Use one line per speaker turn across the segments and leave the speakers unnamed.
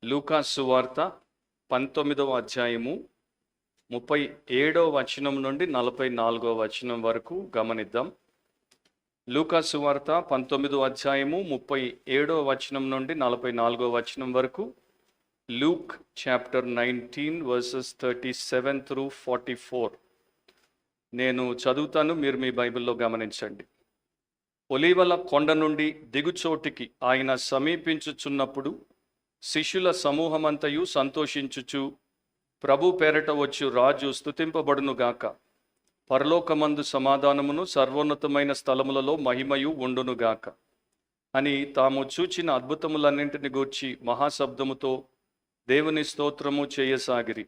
లూకా సువార్త 19వ అధ్యాయము 37వ వచనం నుండి 44వ వచనం వరకు గమనిద్దాం. లూకా సువార్త 19వ అధ్యాయము 37వ వచనం నుండి 44వ వచనం వరకు. Luke chapter 19 versus 37 through 44. నేను చదువుతాను, మీరు మీ బైబిల్లో గమనించండి. ఒలీవల కొండ నుండి దిగుచోటికి ఆయన సమీపించుచున్నప్పుడు శిష్యుల సమూహమంతయు సంతోషించుచు, ప్రభు పేరట వచ్చు రాజు స్తుతింపబడునుగాక, పరలోకమందు సమాధానమును, సర్వోన్నతమైన స్థలములలో మహిమయు ఉండునుగాక అని తాము చూచిన అద్భుతములన్నింటిని గూర్చి మహాశబ్దముతో దేవుని స్తోత్రము చేయసాగిరి.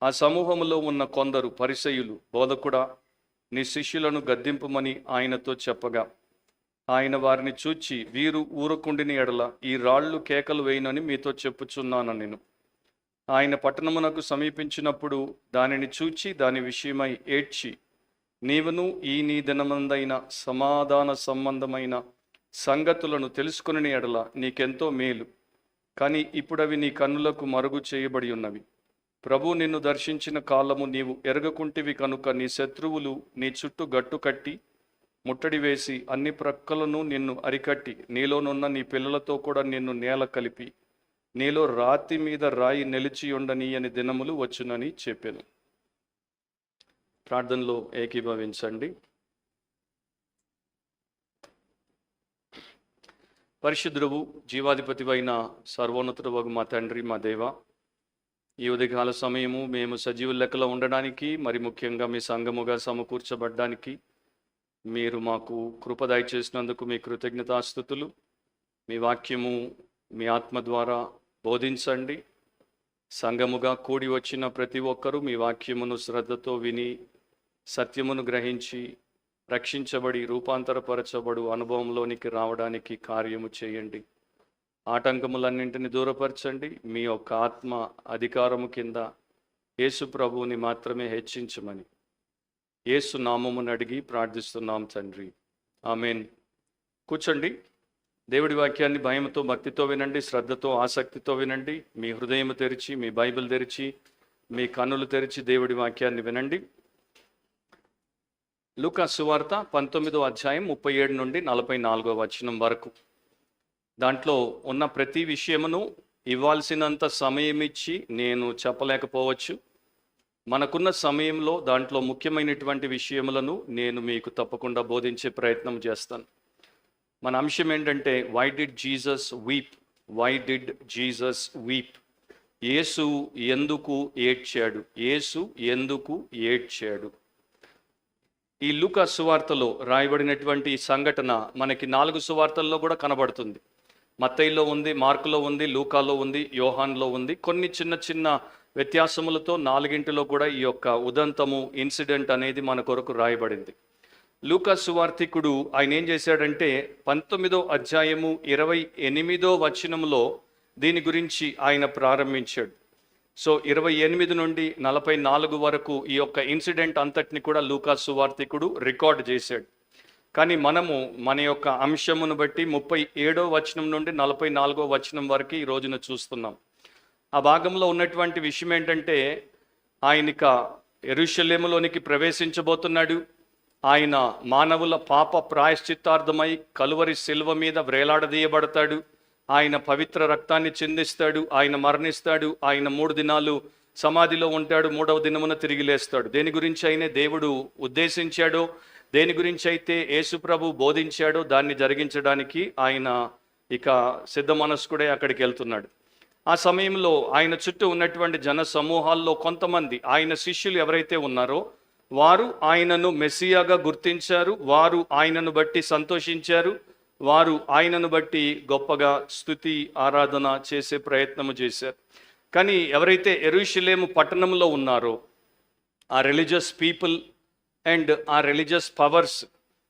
ఆ సమూహములో ఉన్న కొందరు పరిసయ్యులు, బోధకుడా, నీ శిష్యులను గద్దింపుమని ఆయనతో చెప్పగా, ఆయన వారిని చూచి, వీరు ఊరకుండిని ఎడల ఈ రాళ్ళు కేకలు వేయనని మీతో చెప్పుచున్నాను నేను. ఆయన పట్టణమునకు సమీపించినప్పుడు దానిని చూచి దాని విషయమై ఏడ్చి, నీవును నీ దినమందైన సమాధాన సంబంధమైన సంగతులను తెలుసుకుని ఎడల నీకెంతో మేలు, కానీ ఇప్పుడవి నీ కన్నులకు మరుగు చేయబడి ఉన్నవి. ప్రభు నిన్ను దర్శించిన కాలము నీవు ఎరగకుంటివి కనుక నీ శత్రువులు నీ చుట్టూ గట్టు కట్టి ముట్టడి వేసి అన్ని ప్రక్కలను నిన్ను అరికట్టి, నీలోనున్న నీ పిల్లలతో కూడా నిన్ను నేల కలిపి, నీలో రాతి మీద రాయి నిలిచి ఉండని అని దినములు వచ్చునని చెప్పాను. ప్రార్థనలో ఏకీభవించండి. పరిశుద్ధుడు, జీవాధిపతివైన సర్వోన్నతుడవగు మా తండ్రి, మా దేవ, ఈ ఉదయకాల సమయము మేము సజీవుల లెక్కలో ఉండడానికి, మరి ముఖ్యంగా మీ సంఘముగా సమకూర్చబడ్డానికి మీరు మాకు కృప దయచేసినందుకు మీ కృతజ్ఞతాస్తుతులు. మీ వాక్యము మీ ఆత్మ ద్వారా బోధించండి. సంఘముగా కూడి వచ్చిన ప్రతి ఒక్కరూ మీ వాక్యమును శ్రద్ధతో విని సత్యమును గ్రహించి రక్షించబడి రూపాంతరపరచబడు అనుభవంలోనికి రావడానికి కార్యము చేయండి. ఆటంకములన్నింటినీ దూరపరచండి. మీ యొక్క ఆత్మ అధికారము కింద యేసు ప్రభువుని మాత్రమే హెచ్చించమని యేసు నామమును అడిగి ప్రార్థిస్తున్నాం తండ్రి, ఆమేన్. కూర్చోండి. దేవుడి వాక్యాన్ని భయంతో, భక్తితో వినండి, శ్రద్ధతో, ఆసక్తితో వినండి. మీ హృదయం తెరిచి, మీ బైబిల్ తెరిచి, మీ కన్నులు తెరిచి దేవుడి వాక్యాన్ని వినండి. లూకా సువార్త 19వ అధ్యాయం 37 నుండి 44వ వచనం వరకు. దాంట్లో ఉన్న ప్రతి విషయమును ఇవ్వాల్సినంత సమయం ఇచ్చి నేను చెప్పలేకపోవచ్చు. మనకున్న సమయంలో దాంట్లో ముఖ్యమైనటువంటి విషయములను నేను మీకు తప్పకుండా బోధించే ప్రయత్నం చేస్తాను. మన అంశం ఏంటంటే, why did Jesus weep? Why did Jesus weep? Yesu ఎందుకు ఏడ్చాడు? యేసు ఎందుకు ఏడ్చాడు? ఈ లూకా సువార్తలో రాయబడినటువంటి ఈ సంఘటన మనకి 4 సువార్తల్లో కూడా కనబడుతుంది. మత్తయిలో ఉంది, మార్కులో ఉంది, లూకాలో ఉంది, యోహాన్లో ఉంది. కొన్ని చిన్న చిన్న వ్యత్యాసములతో 4గింటిలో కూడా ఈ యొక్క ఉదంతము, ఇన్సిడెంట్ అనేది మన కొరకు రాయబడింది. లూకా సువార్తికుడు ఆయన ఏం చేశాడంటే 19వ అధ్యాయము 28వ వచనంలో దీని గురించి ఆయన ప్రారంభించాడు. సో 28 నుండి 44 వరకు ఈ యొక్క ఇన్సిడెంట్ అంతటిని కూడా లూకా సువార్తికుడు రికార్డ్ చేశాడు. కానీ మనము మన యొక్క అంశమును బట్టి 37వ వచనం నుండి 44వ వచనం వరకు ఈ రోజున చూస్తున్నాం. ఆ భాగంలో ఉన్నటువంటి విషయం ఏంటంటే, ఆయనక యెరూషలేములోనికి ప్రవేశించబోతున్నాడు. ఆయన మానవుల పాప ప్రాయశ్చిత్తార్థమై కలువరి శిలువ మీద వ్రేలాడదీయబడతాడు. ఆయన పవిత్ర రక్తాన్ని చిందిస్తాడు. ఆయన మరణిస్తాడు. ఆయన 3 దినాలు సమాధిలో ఉంటాడు. 3వ దినమున తిరిగి లేస్తాడు. దేని గురించి అయినా దేవుడు ఉద్దేశించాడో, దేని గురించి అయితే యేసు ప్రభు బోధించాడో దాన్ని జరిగించడానికి ఆయన ఇక సిద్ధ మనస్కుడే అక్కడికి వెళ్తున్నాడు. ఆ సమయంలో ఆయన చుట్టూ ఉన్నటువంటి జన సమూహాల్లో కొంతమంది ఆయన శిష్యులు ఎవరైతే ఉన్నారో వారు ఆయనను మెస్సియాగా గుర్తించారు. వారు ఆయనను బట్టి సంతోషించారు. వారు ఆయనను బట్టి గొప్పగా స్తుతి ఆరాధన చేసే ప్రయత్నము చేశారు. కానీ ఎవరైతే యెరూషలేము పట్టణంలో ఉన్నారో ఆ రిలీజియస్ పీపుల్ అండ్ ఆ రిలీజియస్ పవర్స్,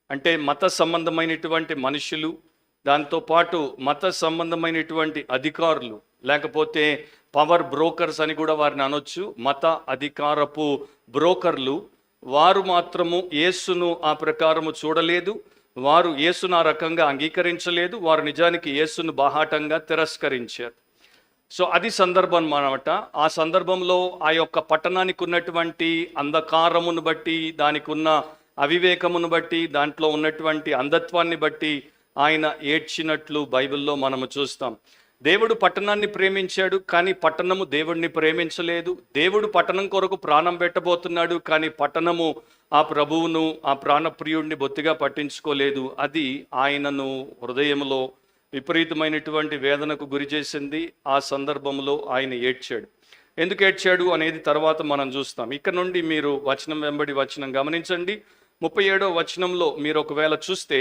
అంటే మత సంబంధమైనటువంటి మనుషులు, దాంతోపాటు మత సంబంధమైనటువంటి అధికారులు, లేకపోతే పవర్ బ్రోకర్స్ అని కూడా వారిని అనొచ్చు, మత అధికారపు బ్రోకర్లు, వారు మాత్రము యేసును ఆ ప్రకారము చూడలేదు. వారు యేసును ఆ రకంగా అంగీకరించలేదు. వారు నిజానికి యేసును బాహాటంగా తిరస్కరించారు. సో అది సందర్భం అన్నమాట. ఆ సందర్భంలో ఆ యొక్క పట్టణానికి ఉన్నటువంటి అంధకారమును బట్టి, దానికి ఉన్న అవివేకమును బట్టి, దాంట్లో ఉన్నటువంటి అంధత్వాన్ని బట్టి ఆయన ఏడ్చినట్లు బైబిల్లో మనము చూస్తాం. దేవుడు పట్టణాన్ని ప్రేమించాడు, కానీ పట్టణము దేవుడిని ప్రేమించలేదు. దేవుడు పట్టణం కొరకు ప్రాణం పెట్టబోతున్నాడు, కానీ పట్టణము ఆ ప్రభువును, ఆ ప్రాణప్రియుడిని బొత్తిగా పట్టించుకోలేదు. అది ఆయనను హృదయంలో విపరీతమైనటువంటి వేదనకు గురి చేసింది. ఆ సందర్భంలో ఆయన ఏడ్చాడు. ఎందుకు ఏడ్చాడు అనేది తర్వాత మనం చూస్తాం. ఇక్కడ నుండి మీరు వచనం వెంబడి వచనం గమనించండి. 37వ వచనంలో మీరు ఒకవేళ చూస్తే,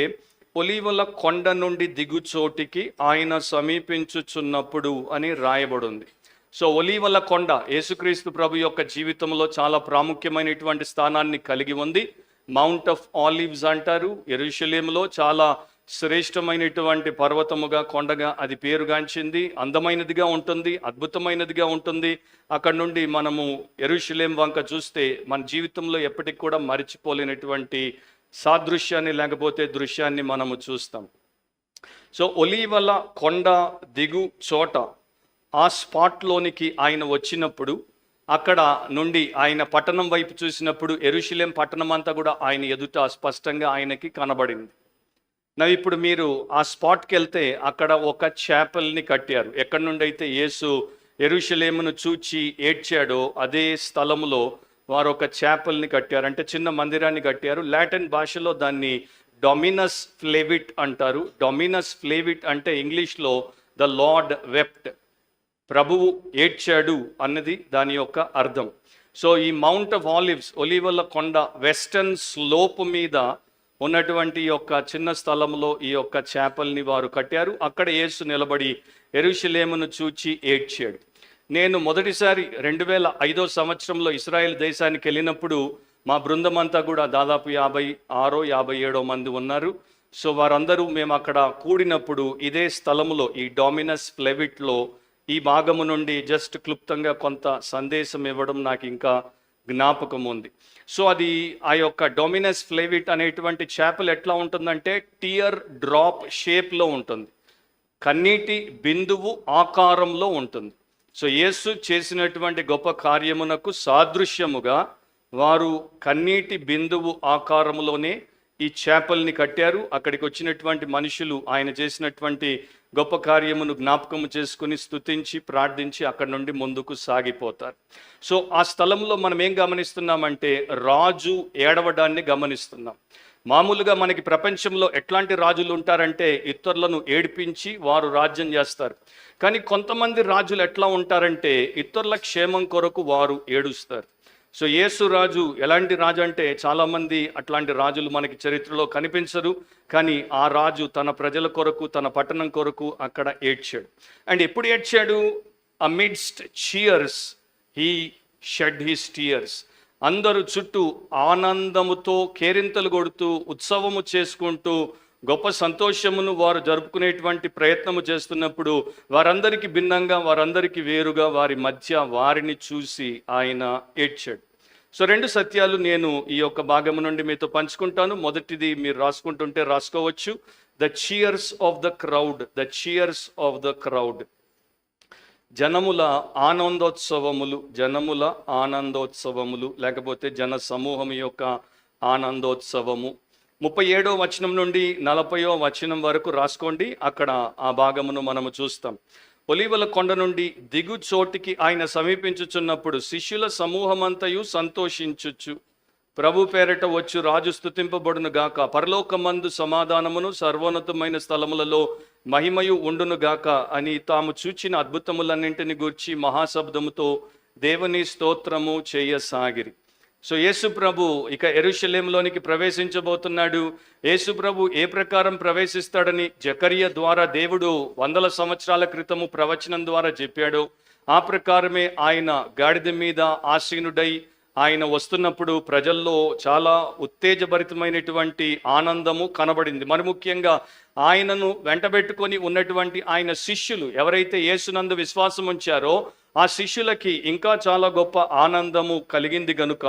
ఒలీవల కొండ నుండి దిగుచోటికి ఆయన సమీపించుచున్నప్పుడు అని రాయబడింది. సో ఒలీవల కొండ యేసుక్రీస్తు ప్రభు యొక్క జీవితంలో చాలా ప్రాముఖ్యమైనటువంటి స్థానాన్ని కలిగి ఉంది. మౌంట్ ఆఫ్ ఆలివ్స్ అంటారు. యెరూషలేములో చాలా శ్రేష్టమైనటువంటి పర్వతముగా, కొండగా అది పేరుగాంచింది. అందమైనదిగా ఉంటుంది, అద్భుతమైనదిగా ఉంటుంది. అక్కడ నుండి మనము యెరూషలేం వంక చూస్తే మన జీవితంలో ఎప్పటికి కూడా మరిచిపోలేనటువంటి సాదృశ్యాన్ని లేకపోతే దృశ్యాన్ని మనము చూస్తాం. సో ఒలీవల కొండ దిగు చోట ఆ స్పాట్లోనికి ఆయన వచ్చినప్పుడు, అక్కడ నుండి ఆయన పట్టణం వైపు చూసినప్పుడు యెరూషలేం పట్టణం అంతా కూడా ఆయన ఎదుట స్పష్టంగా ఆయనకి కనబడింది. ఇప్పుడు మీరు ఆ స్పాట్కి వెళ్తే అక్కడ ఒక చాపెల్ని కట్టారు. ఎక్కడి నుండి అయితే యేసు యెరూషలేమును చూచి ఏడ్చాడో అదే స్థలంలో వారు ఒక చాపెల్ని కట్టారు, అంటే చిన్న మందిరాన్ని కట్టారు. లాటిన్ భాషలో దాన్ని డొమినస్ ఫ్లేవిట్ అంటారు. డొమినస్ ఫ్లేవిట్ అంటే ఇంగ్లీష్లో ద లార్డ్ వెప్ట్, ప్రభువు ఏడ్చాడు అన్నది దాని యొక్క అర్థం. సో ఈ మౌంట్ ఆఫ్ ఆలివ్స్, ఒలీవల కొండ వెస్టర్న్ స్లోప్ మీద ఉన్నటువంటి యొక్క చిన్న స్థలంలో ఈ యొక్క చాపెల్ని వారు కట్టారు. అక్కడ యేసు నిలబడి యెరూషలేమును చూచి ఏడ్చాడు. నేను మొదటిసారి 2005వ సంవత్సరంలో ఇశ్రాయేల్ దేశానికి వెళ్ళినప్పుడు మా బృందం అంతా కూడా దాదాపు 56-57 మంది ఉన్నారు. సో వారందరూ మేము అక్కడ కూడినప్పుడు ఇదే స్థలంలో ఈ డొమినస్ ఫ్లేవిట్లో ఈ భాగము నుండి జస్ట్ క్లుప్తంగా కొంత సందేశం ఇవ్వడం నాకు ఇంకా జ్ఞాపకం ఉంది. సో అది ఆ యొక్క డొమినస్ ఫ్లేవిట్ అనేటువంటి చాపెల్ ఎట్లా ఉంటుందంటే టియర్ డ్రాప్ షేప్లో ఉంటుంది, కన్నీటి బిందువు ఆకారంలో ఉంటుంది. సో యేసు చేసినటువంటి గొప్ప కార్యమునకు సాదృశ్యముగా వారు కన్నీటి బిందువు ఆకారంలోనే ఈ చాపెల్ని కట్టారు. అక్కడికి వచ్చినటువంటి మనుషులు ఆయన చేసినటువంటి గొప్ప కార్యమును జ్ఞాపకము చేసుకుని స్తుతించి ప్రార్థించి అక్కడి నుండి ముందుకు సాగిపోతారు. సో ఆ స్థలంలో మనం ఏం గమనిస్తున్నామంటే రాజు ఏడవడాన్ని గమనిస్తున్నాం. మామూలుగా మనకి ప్రపంచంలో ఎట్లాంటి రాజులు ఉంటారంటే ఇతరులను ఏడిపించి వారు రాజ్యం చేస్తారు. కానీ కొంతమంది రాజులు ఎట్లా ఉంటారంటే ఇతరుల క్షేమం కొరకు వారు ఏడుస్తారు. సో యేసు రాజు ఎలాంటి రాజు అంటే చాలామంది అట్లాంటి రాజులు మనకి చరిత్రలో కనిపించరు, కానీ ఆ రాజు తన ప్రజల కొరకు, తన పట్టణం కొరకు అక్కడ ఏడ్చాడు. అండ్ ఎప్పుడు ఏడ్చాడు? Amidst cheers he shed his tears. అందరూ చుట్టూ ఆనందముతో కేరింతలు కొడుతూ ఉత్సవము చేసుకుంటూ గొప్ప సంతోషమును వారు జరుపుకునేటువంటి ప్రయత్నము చేస్తున్నప్పుడు వారందరికీ భిన్నంగా, వారందరికీ వేరుగా వారి మధ్య వారిని చూసి ఆయన ఏడ్చాడు. సో 2 సత్యాలు నేను ఈ యొక్క భాగము నుండి మీతో పంచుకుంటాను. మొదటిది మీరు రాసుకుంటుంటే రాసుకోవచ్చు. The cheers of the crowd, the cheers of the crowd. జనముల ఆనందోత్సవములు, జనముల ఆనందోత్సవములు లేకపోతే జన సమూహం యొక్క ఆనందోత్సవము. 37వ వచనం నుండి 40వ వచనం వరకు రాసుకోండి. అక్కడ ఆ భాగమును మనము చూస్తాం. ఒలీవల కొండ నుండి దిగు చోటికి ఆయన సమీపించుచున్నప్పుడు శిష్యుల సమూహమంతయు సంతోషించుచు ప్రభు పేరట వచ్చు రాజు స్తుతింపబడును గాక, పరలోకమందు సమాధానమును సర్వోన్నతమైన స్థలములలో మహిమయు ఉండును గాక అని తాము చూచిన అద్భుతములన్నింటిని గూర్చి మహాశబ్దముతో దేవుని స్తోత్రము చేయసాగిరి. సో యేసు ప్రభు ఇక యెరూషలేములోనికి ప్రవేశించబోతున్నాడు. యేసు ప్రభు ఏ ప్రకారం ప్రవేశిస్తాడని జకరియా ద్వారా దేవుడు 100 సంవత్సరాల క్రితము ప్రవచనం ద్వారా చెప్పాడు. ఆ ప్రకారమే ఆయన గాడిద మీద ఆసీనుడై ఆయన వస్తున్నప్పుడు ప్రజల్లో చాలా ఉత్తేజభరితమైనటువంటి ఆనందము కనబడింది. మరి ముఖ్యంగా ఆయనను వెంటబెట్టుకొని ఉన్నటువంటి ఆయన శిష్యులు ఎవరైతే యేసునందు విశ్వాసం ఉంచారో ఆ శిష్యులకి ఇంకా చాలా గొప్ప ఆనందము కలిగింది గనుక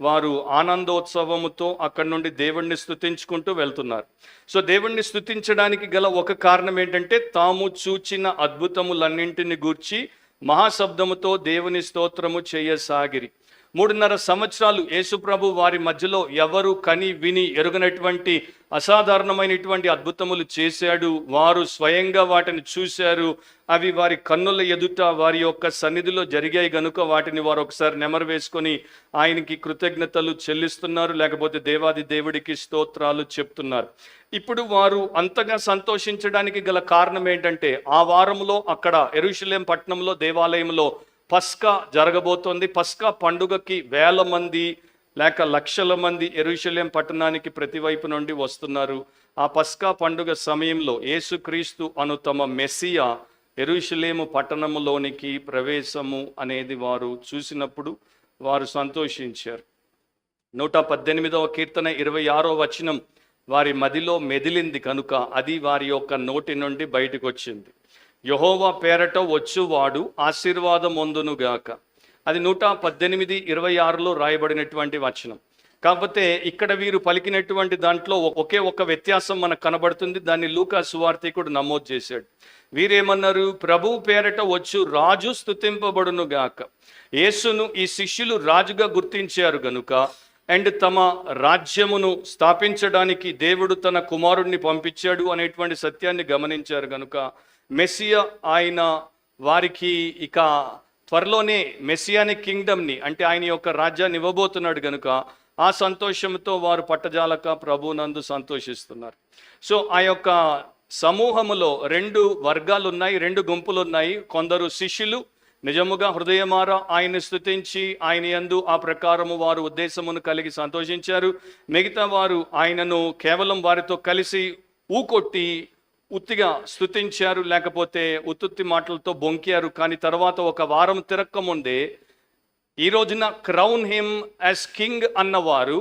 వారు ఆనందోత్సవముతో అక్కడి నుండి దేవుణ్ణి స్తుతించుకుంటూ వెళ్తున్నారు. సో దేవుణ్ణి స్తుతించడానికి గల ఒక కారణం ఏంటంటే తాము చూచిన అద్భుతములన్నింటిని గూర్చి మహాశబ్దముతో దేవుని స్తోత్రము చేయసాగిరి. 3.5 సంవత్సరాలు యేసుప్రభు వారి మధ్యలో ఎవరు కని విని ఎరుగనటువంటి అసాధారణమైనటువంటి అద్భుతములు చేశాడు. వారు స్వయంగా వాటిని చూశారు. అవి వారి కన్నుల ఎదుట వారి యొక్క సన్నిధిలో జరిగాయి గనుక వాటిని వారు ఒకసారి నెమరు వేసుకొని ఆయనకి కృతజ్ఞతలు చెల్లిస్తున్నారు, లేకపోతే దేవాది దేవుడికి స్తోత్రాలు చెప్తున్నారు. ఇప్పుడు వారు అంతగా సంతోషించడానికి గల కారణం ఏంటంటే ఆ వారంలో అక్కడ యెరూషలేం పట్టణంలో దేవాలయంలో పస్కా జరగబోతోంది. పస్కా పండుగకి వేల మంది లేక లక్షల మంది యెరూషలేం పట్టణానికి ప్రతివైపు నుండి వస్తున్నారు. ఆ పస్కా పండుగ సమయంలో యేసుక్రీస్తు అను తమ మెస్సియా యెరూషలేము పట్టణంలోనికి ప్రవేశము అనేది వారు చూసినప్పుడు వారు సంతోషించారు. 118వ కీర్తన 26వ వచనం వారి మదిలో మెదిలింది కనుక అది వారి యొక్క నోటి నుండి బయటకు వచ్చింది. యెహోవా పేరట వచ్చువాడు ఆశీర్వాదం పొందునుగాక. అది 118:26లో రాయబడినటువంటి వచనం. కాకపోతే ఇక్కడ వీరు పలికినటువంటి దాంట్లో ఒకే ఒక వ్యత్యాసం మనకు కనబడుతుంది. దాన్ని లూకా సువార్తికుడు నమోదు చేశాడు. వీరేమన్నారు? ప్రభు పేరట వచ్చు రాజు స్తుతింపబడునుగాక. యేసును ఈ శిష్యులు రాజుగా గుర్తించారు గనుక అండ్ తమ రాజ్యమును స్థాపించడానికి దేవుడు తన కుమారుణ్ణి పంపించాడు అనేటువంటి సత్యాన్ని గమనించారు గనుక మెస్సియా ఆయన వారికి ఇక త్వరలోనే మెస్సియానిక్ కింగ్డమ్ని అంటే ఆయన యొక్క రాజ్యాన్ని ఇవ్వబోతున్నాడు గనుక ఆ సంతోషంతో వారు పట్టజాలక ప్రభునందు సంతోషిస్తున్నారు. సో ఆ యొక్క సమూహములో 2 వర్గాలు ఉన్నాయి, 2 గుంపులు ఉన్నాయి. కొందరు శిష్యులు నిజముగా హృదయమారా ఆయన్ని స్తుతించి ఆయన యందు ఆ ప్రకారము వారు ఉద్దేశమును కలిగి సంతోషించారు. మిగతా వారు ఆయనను కేవలం వారితో కలిసి ఊకొట్టి ఉత్తిగా స్తుతించారు, లేకపోతే ఉత్తుత్తి మాటలతో బొంకారు. కానీ తర్వాత ఒక వారం తిరక్కముందే ఈ రోజున క్రౌన్ హిమ్ యాజ్ కింగ్ అన్నవారు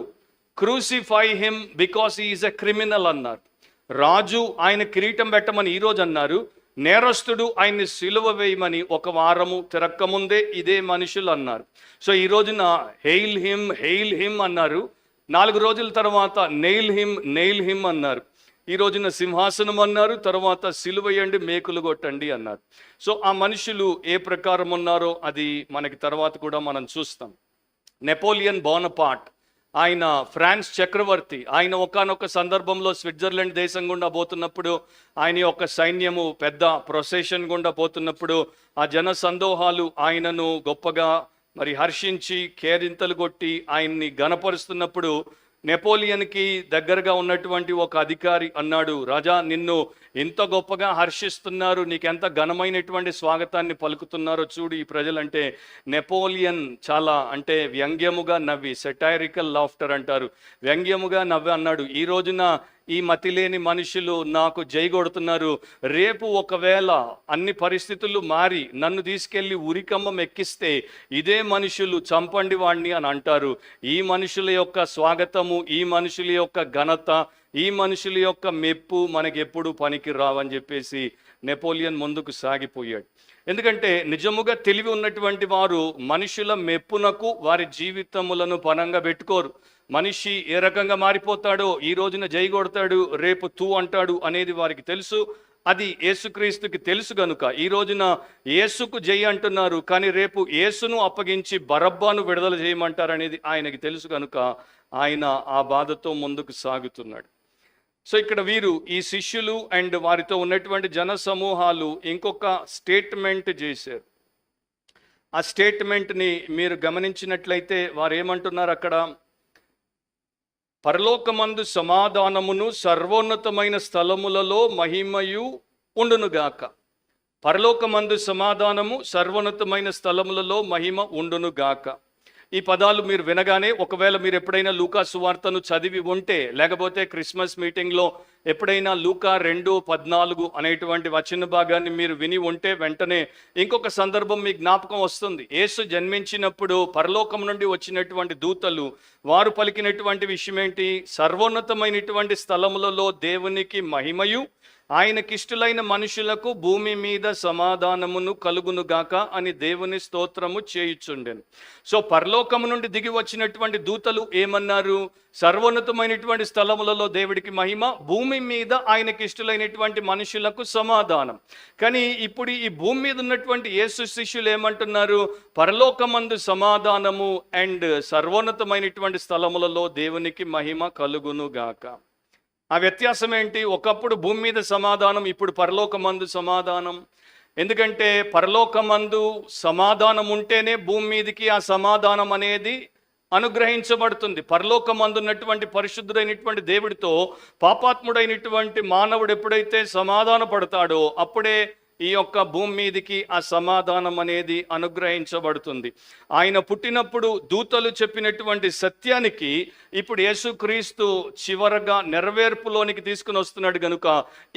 crucify him because he is a criminal అన్నారు. రాజు ఆయన కిరీటం పెట్టమని ఈరోజు అన్నారు, నేరస్తుడు ఆయన్ని సిలువ వేయమని ఒక వారము తిరక్కముందే ఇదే మనుషులు అన్నారు. సో ఈ రోజున హెయిల్ హిమ్ అన్నారు. 4 రోజుల తర్వాత నెయిల్ హిమ్ అన్నారు. ఈ రోజున సింహాసనం అన్నారు, తర్వాత సిలువేయండి, మేకులు కొట్టండి అన్నారు. సో ఆ మనుషులు ఏ ప్రకారం ఉన్నారో అది మనకి తర్వాత కూడా మనం చూస్తాం. నెపోలియన్ బోనపార్ట్ ఆయన ఫ్రాన్స్ చక్రవర్తి, ఆయన ఒకానొక సందర్భంలో స్విట్జర్లాండ్ దేశం గుండా పోతున్నప్పుడు ఆయన యొక్క సైన్యము పెద్ద ప్రొసెషన్ గుండా పోతున్నప్పుడు ఆ జన సందోహాలు ఆయనను గొప్పగా మరి హర్షించి కేరింతలు కొట్టి ఆయన్ని గణపరుస్తున్నప్పుడు నెపోలియన్కి దగ్గరగా ఉన్నటువంటి ఒక అధికారి అన్నాడు, రాజా నిన్ను ఎంత గొప్పగా హర్షిస్తున్నారు, నీకెంత ఘనమైనటువంటి స్వాగతాన్ని పలుకుతున్నారో చూడు ఈ ప్రజలంటే. నెపోలియన్ చాలా అంటే వ్యంగ్యముగా నవ్వి, సెటైరికల్ లాఫ్టర్ అంటారు, వ్యంగ్యముగా నవ్వి అన్నాడు, ఈ రోజున ఈ మతిలేని మనుషులు నాకు జై కొడుతున్నారు, రేపు ఒకవేళ అన్ని పరిస్థితులు మారి నన్ను తీసుకెళ్ళి ఉరికమ్మం ఎక్కిస్తే ఇదే మనుషులు చంపండి వాడిని అని అంటారు. ఈ మనుషుల యొక్క స్వాగతము, ఈ మనుషుల యొక్క ఘనత, ఈ మనుషుల యొక్క మెప్పు మనకి ఎప్పుడు పనికి రావని చెప్పేసి నెపోలియన్ ముందుకు సాగిపోయాడు. ఎందుకంటే నిజముగా తెలివి ఉన్నటువంటి వారు మనుషుల మెప్పునకు వారి జీవితములను పనంగా పెట్టుకోరు. మనిషి ఏ రకంగా మారిపోతాడో, ఈ రోజున జై కొడతాడు, రేపు తూ అంటాడు అనేది వారికి తెలుసు. అది యేసుక్రీస్తుకి తెలుసు గనుక ఈ రోజున యేసుకు జై అంటున్నారు, కానీ రేపు యేసును అప్పగించి బరబ్బాను విడుదల చేయమంటారనేది ఆయనకి తెలుసు కనుక ఆయన ఆ బాధతో ముందుకు సాగుతున్నాడు. సో ఇక్కడ వీరు ఈ శిష్యులు అండ్ వారితో ఉన్నటువంటి జన సమూహాలు ఇంకొక స్టేట్మెంట్ చేశారు. ఆ స్టేట్మెంట్ని మీరు గమనించినట్లయితే వారు ఏమంటున్నారు అక్కడ, పరలోకమందు సమాధానమును సర్వోన్నతమైన స్థలములలో మహిమయు ఉండునుగాక. పరలోకమందు సమాధానము, సర్వోన్నతమైన స్థలములలో మహిమ ఉండునుగాక. ఈ పదాలు మీరు వినగానే ఒకవేళ మీరు ఎప్పుడైనా లూకా సువార్తను చదివి ఉంటే, లేకపోతే క్రిస్మస్ మీటింగ్లో ఎప్పుడైనా లూకా 2:14 అనేటువంటి వచన భాగాన్ని మీరు విని ఉంటే వెంటనే ఇంకొక సందర్భం మీ జ్ఞాపకం వస్తుంది. యేసు జన్మించినప్పుడు పరలోకం నుండి వచ్చినటువంటి దూతలు వారు పలికినటువంటి విషయం ఏంటి? సర్వోన్నతమైనటువంటి స్థలములలో దేవునికి మహిమయు, ఆయనకిష్టులైన మనుషులకు భూమి మీద సమాధానమును కలుగునుగాక అని దేవుని స్తోత్రము చేయుచుండెను. సో పరలోకము నుండి దిగి వచ్చినటువంటి దూతలు ఏమన్నారు? సర్వోన్నతమైనటువంటి స్థలములలో దేవుడికి మహిమ, భూమి మీద ఆయనకిష్టులైనటువంటి మనుషులకు సమాధానం. కానీ ఇప్పుడు ఈ భూమి మీద ఉన్నటువంటి యేసు శిష్యులు ఏమంటున్నారు? పరలోకమందు సమాధానము అండ్ సర్వోన్నతమైనటువంటి స్థలములలో దేవునికి మహిమ కలుగునుగాక. ఆ వ్యత్యాసం ఏంటి? ఒకప్పుడు భూమి మీద సమాధానం, ఇప్పుడు పరలోకమందు సమాధానం. ఎందుకంటే పరలోకమందు సమాధానం ఉంటేనే భూమి మీదకి ఆ సమాధానం అనేది అనుగ్రహించబడుతుంది. పరలోకమందు ఉన్నటువంటి పరిశుద్ధుడైనటువంటి దేవుడితో పాపాత్ముడైనటువంటి మానవుడు ఎప్పుడైతే సమాధాన పడతాడో అప్పుడే ఈ యొక్క భూమి మీదకి ఆ సమాధానం అనేది అనుగ్రహించబడుతుంది. ఆయన పుట్టినప్పుడు దూతలు చెప్పినటువంటి సత్యానికి ఇప్పుడు యేసుక్రీస్తు చివరగా నెరవేర్పులోనికి తీసుకుని వస్తున్నాడు కనుక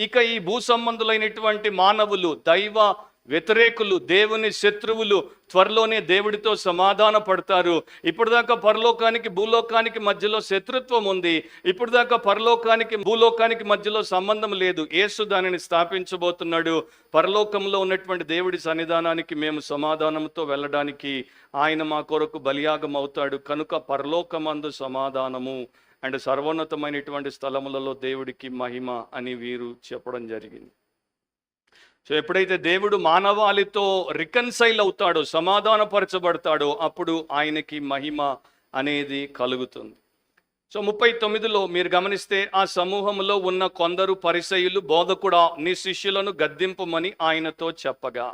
ఇక ఈ భూ సంబంధులైనటువంటి మానవులు, దైవ వ్యతిరేకులు, దేవుని శత్రువులు త్వరలోనే దేవుడితో సమాధాన పడతారు. ఇప్పుడు దాకా పరలోకానికి భూలోకానికి మధ్యలో శత్రుత్వం ఉంది. ఇప్పుడు దాకా పరలోకానికి భూలోకానికి మధ్యలో సంబంధం లేదు. యేసు దానిని స్థాపించబోతున్నాడు. పరలోకంలో ఉన్నటువంటి దేవుడి సన్నిధానానికి మేము సమాధానంతో వెళ్ళడానికి ఆయన మా కొరకు బలియాగం అవుతాడు. కనుక పరలోకమందు సమాధానము అండ్ సర్వోన్నతమైనటువంటి స్థలములలో దేవుడికి మహిమ అని వీరు చెప్పడం జరిగింది. సో ఎప్పుడైతే దేవుడు మానవాళితో రికన్సైల్ అవుతాడో, సమాధానపరచబడతాడో అప్పుడు ఆయనకి మహిమ అనేది కలుగుతుంది. సో 39లో మీరు గమనిస్తే ఆ సమూహంలో ఉన్న కొందరు పరిసయ్యులు బోధకుడా నీ శిష్యులను గద్దింపుమని ఆయనతో చెప్పగా.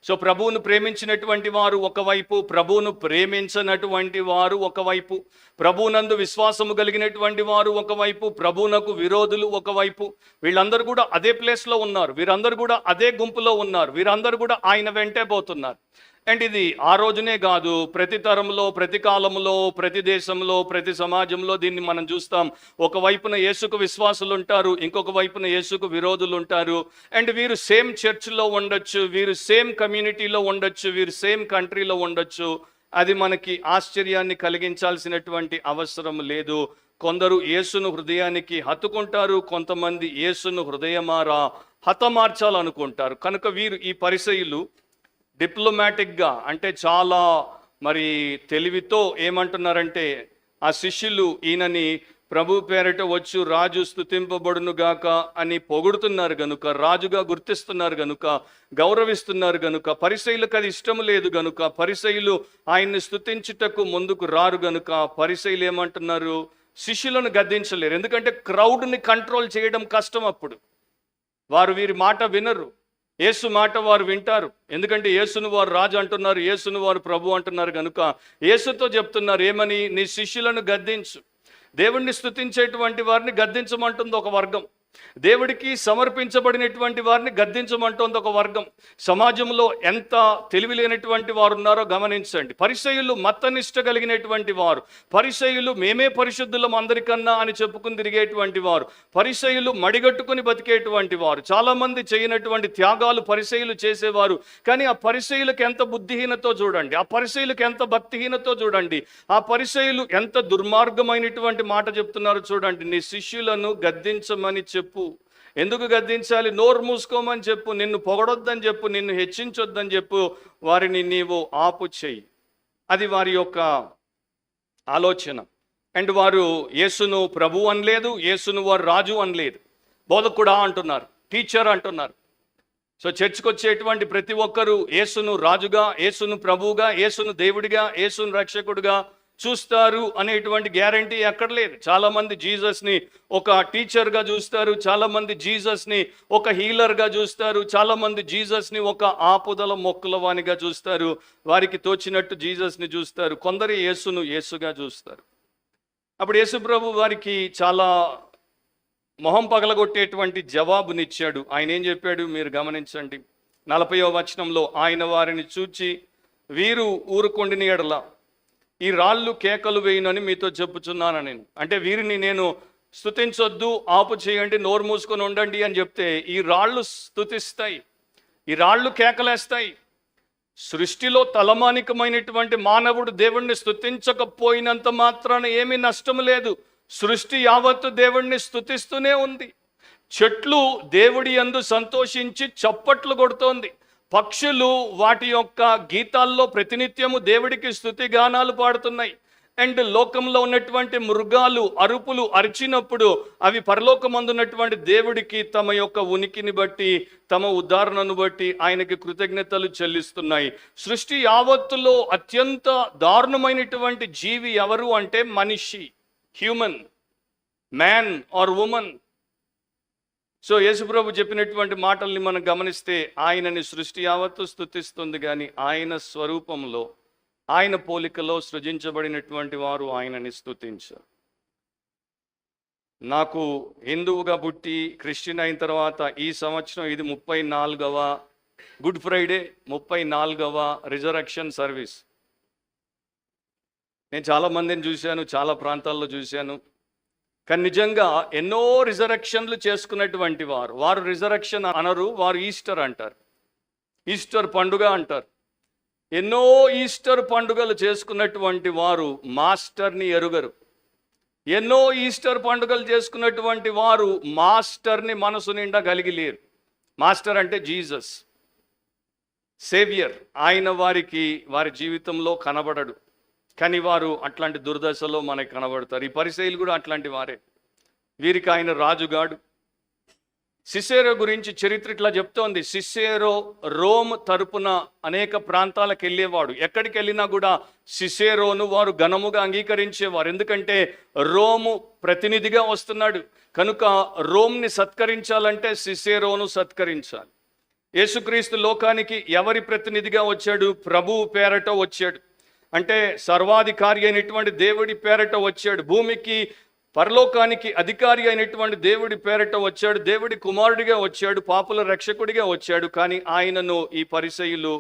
సో ప్రభువును ప్రేమించినటువంటి వారు ఒకవైపు, ప్రభువును ప్రేమించినటువంటి వారు ఒకవైపు, ప్రభువునందు విశ్వాసము కలిగినటువంటి వారు ఒకవైపు, ప్రభువునకు విరోధులు ఒకవైపు, వీళ్ళందరూ కూడా అదే ప్లేస్లో ఉన్నారు. వీరందరూ కూడా అదే గుంపులో ఉన్నారు. వీరందరూ కూడా ఆయన వెంటే పోతున్నారు. అండ్ ఇది ఆ రోజునే కాదు, ప్రతి తరంలో, ప్రతి కాలంలో, ప్రతి దేశంలో, ప్రతి సమాజంలో దీన్ని మనం చూస్తాం. ఒకవైపున యేసుకు విశ్వాసులు ఉంటారు, ఇంకొక వైపున యేసుకు విరోధులు ఉంటారు. అండ్ వీరు సేమ్ చర్చ్లో ఉండొచ్చు, వీరు సేమ్ కమ్యూనిటీలో ఉండొచ్చు, వీరు సేమ్ కంట్రీలో ఉండొచ్చు. అది మనకి ఆశ్చర్యాన్ని కలిగించాల్సినటువంటి అవసరం లేదు. కొందరు యేసును హృదయానికి హత్తుకుంటారు, కొంతమంది యేసును హృదయమారా హతమార్చాలనుకుంటారు. కనుక వీరు ఈ పరిసయ్యులు డిప్లొమాటిక్గా అంటే చాలా తెలివితో ఏమంటున్నారంటే ఆ శిష్యులు ఈయనని ప్రభు పేరిట వచ్చు రాజు స్తుతింపబడునుగాక అని పొగుడుతున్నారు గనుక, రాజుగా గుర్తిస్తున్నారు గనుక, గౌరవిస్తున్నారు గనుక, పరిసయ్యులకు అది ఇష్టం లేదు గనుక, పరిసయ్యులు ఆయన్ని స్తుతించుటకు ముందుకు రారు గనుక పరిసయ్యులు ఏమంటున్నారు? శిష్యులను గద్దించలేరు. ఎందుకంటే క్రౌడ్ని కంట్రోల్ చేయడం కష్టం. అప్పుడు వారు వీరి మాట వినరు. యేసు మాట వారు వింటారు. ఎందుకంటే యేసును వారు రాజు అంటున్నారు, యేసును వారు ప్రభు అంటున్నారు కనుక యేసుతో చెప్తున్నారు ఏమని? నీ శిష్యులను గద్దించు. దేవుణ్ణి స్తుతించేటువంటి వారిని గద్దించమంటుంది ఒక వర్గం, దేవుడికి సమర్పించబడినటువంటి వారిని గద్దించమంటోంది ఒక వర్గం. సమాజంలో ఎంత తెలివి లేనటువంటి వారు ఉన్నారో గమనించండి. పరిసయ్యులు మతనిష్ట కలిగినటువంటి వారు, పరిసయ్యులు మేమే పరిశుద్ధులం అందరికన్నా అని చెప్పుకుని తిరిగేటువంటి వారు, పరిసయ్యులు మడిగట్టుకుని బతికేటువంటి వారు, చాలామంది చేయనటువంటి త్యాగాలు పరిసయ్యులు చేసేవారు. కానీ ఆ పరిసయ్యులకు ఎంత బుద్ధిహీనతో చూడండి, ఆ పరిసయ్యులకు ఎంత భక్తిహీనతో చూడండి, ఆ పరిసయ్యులు ఎంత దుర్మార్గమైనటువంటి మాట చెప్తున్నారు చూడండి. నీ శిష్యులను గద్దించమని చెప్పు. ఎందుకు గద్దించాలి? నోరు మూసుకోమని చెప్పు, నిన్ను పొగడొద్దని చెప్పు, నిన్ను హెచ్చించొద్దని చెప్పు, వారిని నీవు ఆపు చెయ్యి. అది వారి యొక్క ఆలోచన. అండ్ వారు యేసును ప్రభు అనలేదు, యేసును వారు రాజు అనలేదు, బోధకుడా అంటున్నారు, టీచర్ అంటున్నారు. సో చర్చ్కి వచ్చేటువంటి ప్రతి ఒక్కరూ యేసును రాజుగా, యేసును ప్రభువుగా, యేసును దేవుడిగా, యేసును రక్షకుడిగా చూస్తారు అనేటువంటి గ్యారంటీ ఎక్కడ లేదు. చాలామంది జీసస్ని ఒక టీచర్గా చూస్తారు, చాలామంది జీసస్ని ఒక హీలర్గా చూస్తారు, చాలామంది జీసస్ని ఒక ఆపుదల మొక్కులవానిగా చూస్తారు, వారికి తోచినట్టు జీసస్ని చూస్తారు. కొందరు యేసును యేసుగా చూస్తారు. అప్పుడు యేసు ప్రభు వారికి చాలా మొహం పగలగొట్టేటువంటి జవాబునిచ్చాడు. ఆయన ఏం చెప్పాడు మీరు గమనించండి. 40వ వచనంలో ఆయన వారిని చూచి వీరు ఊరుకొండిన ఎడల ఈ రాళ్ళు కేకలు వేయునని మీతో చెప్పుచున్నాను నేను. అంటే వీరిని నేను స్తుతించొద్దు, ఆపు చేయండి, నోరు మూసుకొని ఉండండి అని చెప్తే ఈ రాళ్ళు స్తుతిస్తాయి, ఈ రాళ్ళు కేకలేస్తాయి. సృష్టిలో తలమానికమైనటువంటి మానవుడు దేవుణ్ణి స్తుతించకపోయినంత మాత్రాన ఏమీ నష్టం లేదు. సృష్టి యావత్తు దేవుణ్ణి స్తుతిస్తూనే ఉంది. చెట్లు దేవుడి యందు సంతోషించి చప్పట్లు కొడుతోంది. పక్షులు వాటి యొక్క గీతాల్లో ప్రతినిత్యము దేవుడికి స్తుతి గానాలు పాడుతున్నాయి. అండ్ లోకంలో ఉన్నటువంటి మృగాలు అరుపులు అరిచినప్పుడు అవి పరలోకమందున్నటువంటి దేవుడికి తమ యొక్క ఉనికిని బట్టి, తమ ఉదాహరణను బట్టి ఆయనకి కృతజ్ఞతలు చెల్లిస్తున్నాయి. సృష్టి యావత్తులో అత్యంత దారుణమైనటువంటి జీవి ఎవరు అంటే మనిషి, human, man or woman. So యేసుప్రభు చెప్పినటువంటి మాటల్ని మనం గమనిస్తే ఆయనని సృష్టి యావత్తు స్తుతిస్తుంది, కానీ ఆయన స్వరూపంలో, ఆయన పోలికలో సృజించబడినటువంటి వారు ఆయనని స్తుతించారు. నాకు హిందువుగా పుట్టి క్రిస్టియన్ అయిన తర్వాత ఈ సంవత్సరం ఇది 34వ గుడ్ ఫ్రైడే, 34వ రిజరక్షన్ సర్వీస్. నేను చాలామందిని చూశాను, చాలా ప్రాంతాల్లో చూశాను. కానీ నిజంగా ఎన్నో రిజరక్షన్లు చేసుకున్నటువంటి వారు రిజరక్షన్ అనరు, వారు ఈస్టర్ అంటారు, ఈస్టర్ పండుగ అంటారు. ఎన్నో ఈస్టర్ పండుగలు చేసుకున్నటువంటి వారు మాస్టర్ని ఎరుగరు. ఎన్నో ఈస్టర్ పండుగలు చేసుకున్నటువంటి వారు మాస్టర్ని మనసు నిండా కలిగి లేరు. మాస్టర్ అంటే జీసస్, సేవియర్. ఆయన వారి జీవితంలో కనబడడు, కానీ వారు అట్లాంటి దుర్దశలో మనకు కనబడతారు. ఈ పరిసయ్యులు కూడా అట్లాంటి వారే. వీరికి ఆయన రాజుగాడు. సిసేరో గురించి చరిత్ర ఇట్లా చెప్తోంది. సిసేరో రోమ్ తరపున అనేక ప్రాంతాలకు వెళ్ళేవాడు. ఎక్కడికి వెళ్ళినా కూడా సిసేరోను వారు ఘనముగా అంగీకరించేవారు. ఎందుకంటే రోము ప్రతినిధిగా వస్తున్నాడు కనుక రోమ్ని సత్కరించాలంటే సిసేరోను సత్కరించాలి. యేసుక్రీస్తు లోకానికి ఎవరి ప్రతినిధిగా వచ్చాడు? ప్రభువు పేరట వచ్చాడు. అంటే సర్వాధికారి అయినటువంటి దేవుడి పేరట వచ్చాడు. భూమికి పరలోకానికి అధికారి అయినటువంటి దేవుడి పేరట వచ్చాడు. దేవుడి కుమారుడిగా వచ్చాడు, పాపుల రక్షకుడిగా వచ్చాడు. కానీ ఆయనను ఈ పరిసయ్యులు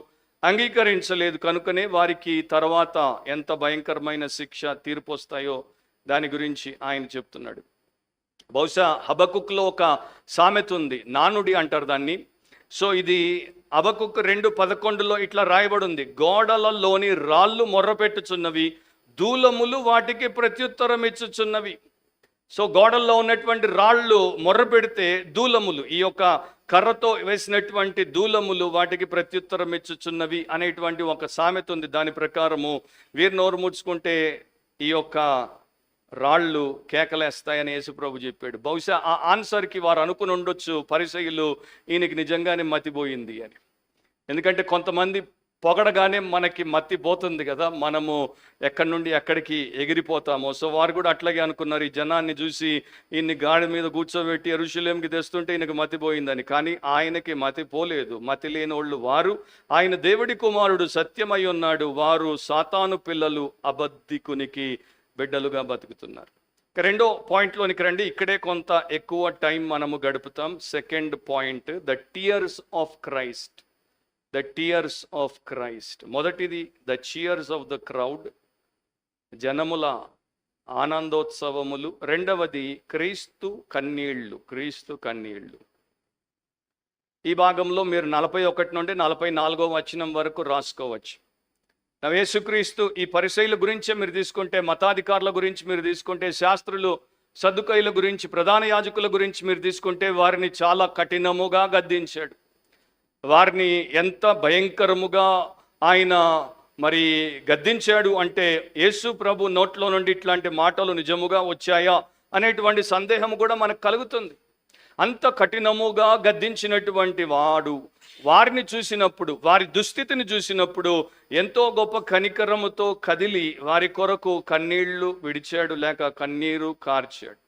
అంగీకరించలేదు. కనుకనే వారికి తర్వాత ఎంత భయంకరమైన శిక్ష, తీర్పు వస్తాయో దాని గురించి ఆయన చెప్తున్నాడు. బహుశా హబకుక్లో ఒక సామెత ఉంది, నానుడి అంటారు దాన్ని. సో ఇది హబకుక్ 2:11 ఇట్లా రాయబడి ఉంది. గోడలలోని రాళ్ళు మొర్రపెట్టుచున్నవి, దూలములు వాటికి ప్రత్యుత్తరం ఇచ్చుచున్నవి. సో గోడల్లో ఉన్నటువంటి రాళ్ళు మొర్ర పెడితే దూలములు, ఈ యొక్క కర్రతో వేసినటువంటి దూలములు వాటికి ప్రత్యుత్తరం ఇచ్చుచున్నవి అనేటువంటి ఒక సామెత ఉంది. దాని ప్రకారము వీరు నోరు ముడుచుకుంటే ఈ యొక్క రాళ్ళు కేకలేస్తాయని యేసుప్రభు చెప్పాడు. బహుశా ఆ ఆన్సర్కి వారు అనుకుని ఉండొచ్చు, పరిసయ్యులు ఈయనకి నిజంగానే మతిపోయింది అని. ఎందుకంటే కొంతమంది పొగడగానే మనకి మత్తి పోతుంది కదా, మనము ఎక్కడి నుండి ఎక్కడికి ఎగిరిపోతామో. సో వారు కూడా అట్లాగే అనుకున్నారు, ఈ జనాన్ని చూసి ఈయన్ని గాడి మీద కూర్చోబెట్టి యెరూషలేముకి తెస్తుంటే ఈయనకు మతిపోయిందని. కానీ ఆయనకి మతి పోలేదు. మతి లేని వాళ్ళు వారు. ఆయన దేవుడి కుమారుడు, సత్యమై ఉన్నాడు. వారు సాతాను పిల్లలు, అబద్ధికునికి బిడ్డలుగా బతుకుతున్నారు. రెండో పాయింట్లోనికి రండి. ఇక్కడే కొంత ఎక్కువ టైం మనము గడుపుతాం. Second point, the tears of Christ. The tears of Christ. మొదటిది the cheers of the crowd, జనముల ఆనందోత్సవములు. రెండవది క్రీస్తు కన్నీళ్లు, క్రీస్తు కన్నీళ్లు. ఈ భాగంలో మీరు 41 నుండి 44వ వచనం వరకు రాసుకోవచ్చు. యేసుక్రీస్తు ఈ పరిసయ్యుల గురించే మీరు తీసుకుంటే, మతాధికారుల గురించి మీరు తీసుకుంటే, శాస్త్రులు సద్దుకయ్యుల గురించి, ప్రధాన యాజకుల గురించి మీరు తీసుకుంటే వారిని చాలా కఠినముగా గద్దించాడు. వారిని ఎంత భయంకరముగా ఆయన మరి గద్దించాడు అంటే, యేసు ప్రభు నోట్లో నుండి ఇట్లాంటి మాటలు నిజముగా వచ్చాయా అనేటువంటి సందేహం కూడా మనకు కలుగుతుంది. అంత కఠినముగా గద్దించినటువంటి వాడు వారిని చూసినప్పుడు, వారి దుస్థితిని చూసినప్పుడు ఎంతో గొప్ప కనికరముతో కదిలి వారి కొరకు కన్నీళ్లు విడిచాడు, లేక కన్నీరు కార్చాడు.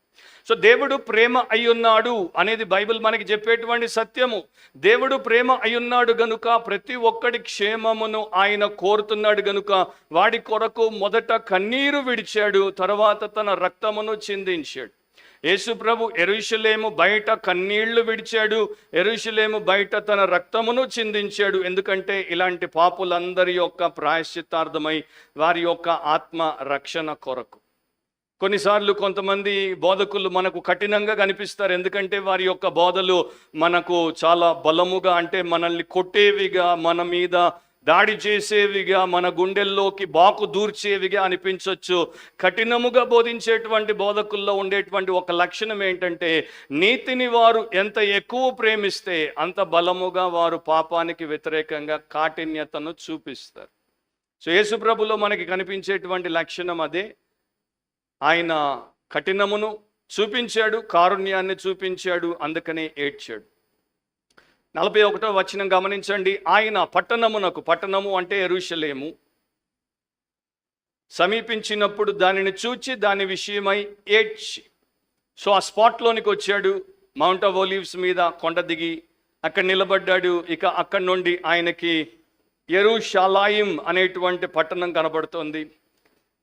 సో దేవుడు ప్రేమ అయ్యున్నాడు అనేది బైబిల్ మనకి చెప్పేటువంటి సత్యము. దేవుడు ప్రేమ అయ్యున్నాడు గనుక ప్రతి ఒక్కడి క్షేమమును ఆయన కోరుతున్నాడు గనుక వాడి కొరకు మొదట కన్నీరు విడిచాడు, తర్వాత తన రక్తమును చిందించాడు. యేసు ప్రభు యెరూషలేము బయట కన్నీళ్లు విడిచాడు, యెరూషలేము బయట తన రక్తమును చిందించాడు. ఎందుకంటే ఇలాంటి పాపులందరి యొక్క ప్రాయశ్చిత్తార్థమై వారి యొక్క ఆత్మ రక్షణ కొరకు. కొన్నిసార్లు కొంతమంది బోధకులు మనకు కఠినంగా కనిపిస్తారు. ఎందుకంటే వారి యొక్క బోధలు మనకు చాలా బలముగా, అంటే మనల్ని కొట్టేవిగా, మన మీద దాడి చేసేవిగా, మన గుండెల్లోకి బాకు దూర్చేవిగా అనిపించవచ్చు. కఠినముగా బోధించేటువంటి బోధకుల్లో ఉండేటువంటి ఒక లక్షణం ఏంటంటే, నీతిని వారు ఎంత ఎక్కువ ప్రేమిస్తే అంత బలముగా వారు పాపానికి వ్యతిరేకంగా కాఠిన్యతను చూపిస్తారు. సో యేసుప్రభులో మనకి కనిపించేటువంటి లక్షణం అదే. ఆయన కఠినమును చూపించాడు, కారుణ్యాన్ని చూపించాడు, అందుకనే ఏడ్చాడు. 41వ వచనం గమనించండి. ఆయన పట్టణము అంటే యెరూషలేము సమీపించినప్పుడు దానిని చూచి దాని విషయమై ఏడ్చి. సో ఆ స్పాట్లోనికి వచ్చాడు, మౌంట్ ఆఫ్ ఒలీవ్స్ మీద కొండ దిగి అక్కడ నిలబడ్డాడు. ఇక అక్కడి నుండి ఆయనకి యెరూషలేం అనేటువంటి పట్టణం కనబడుతోంది.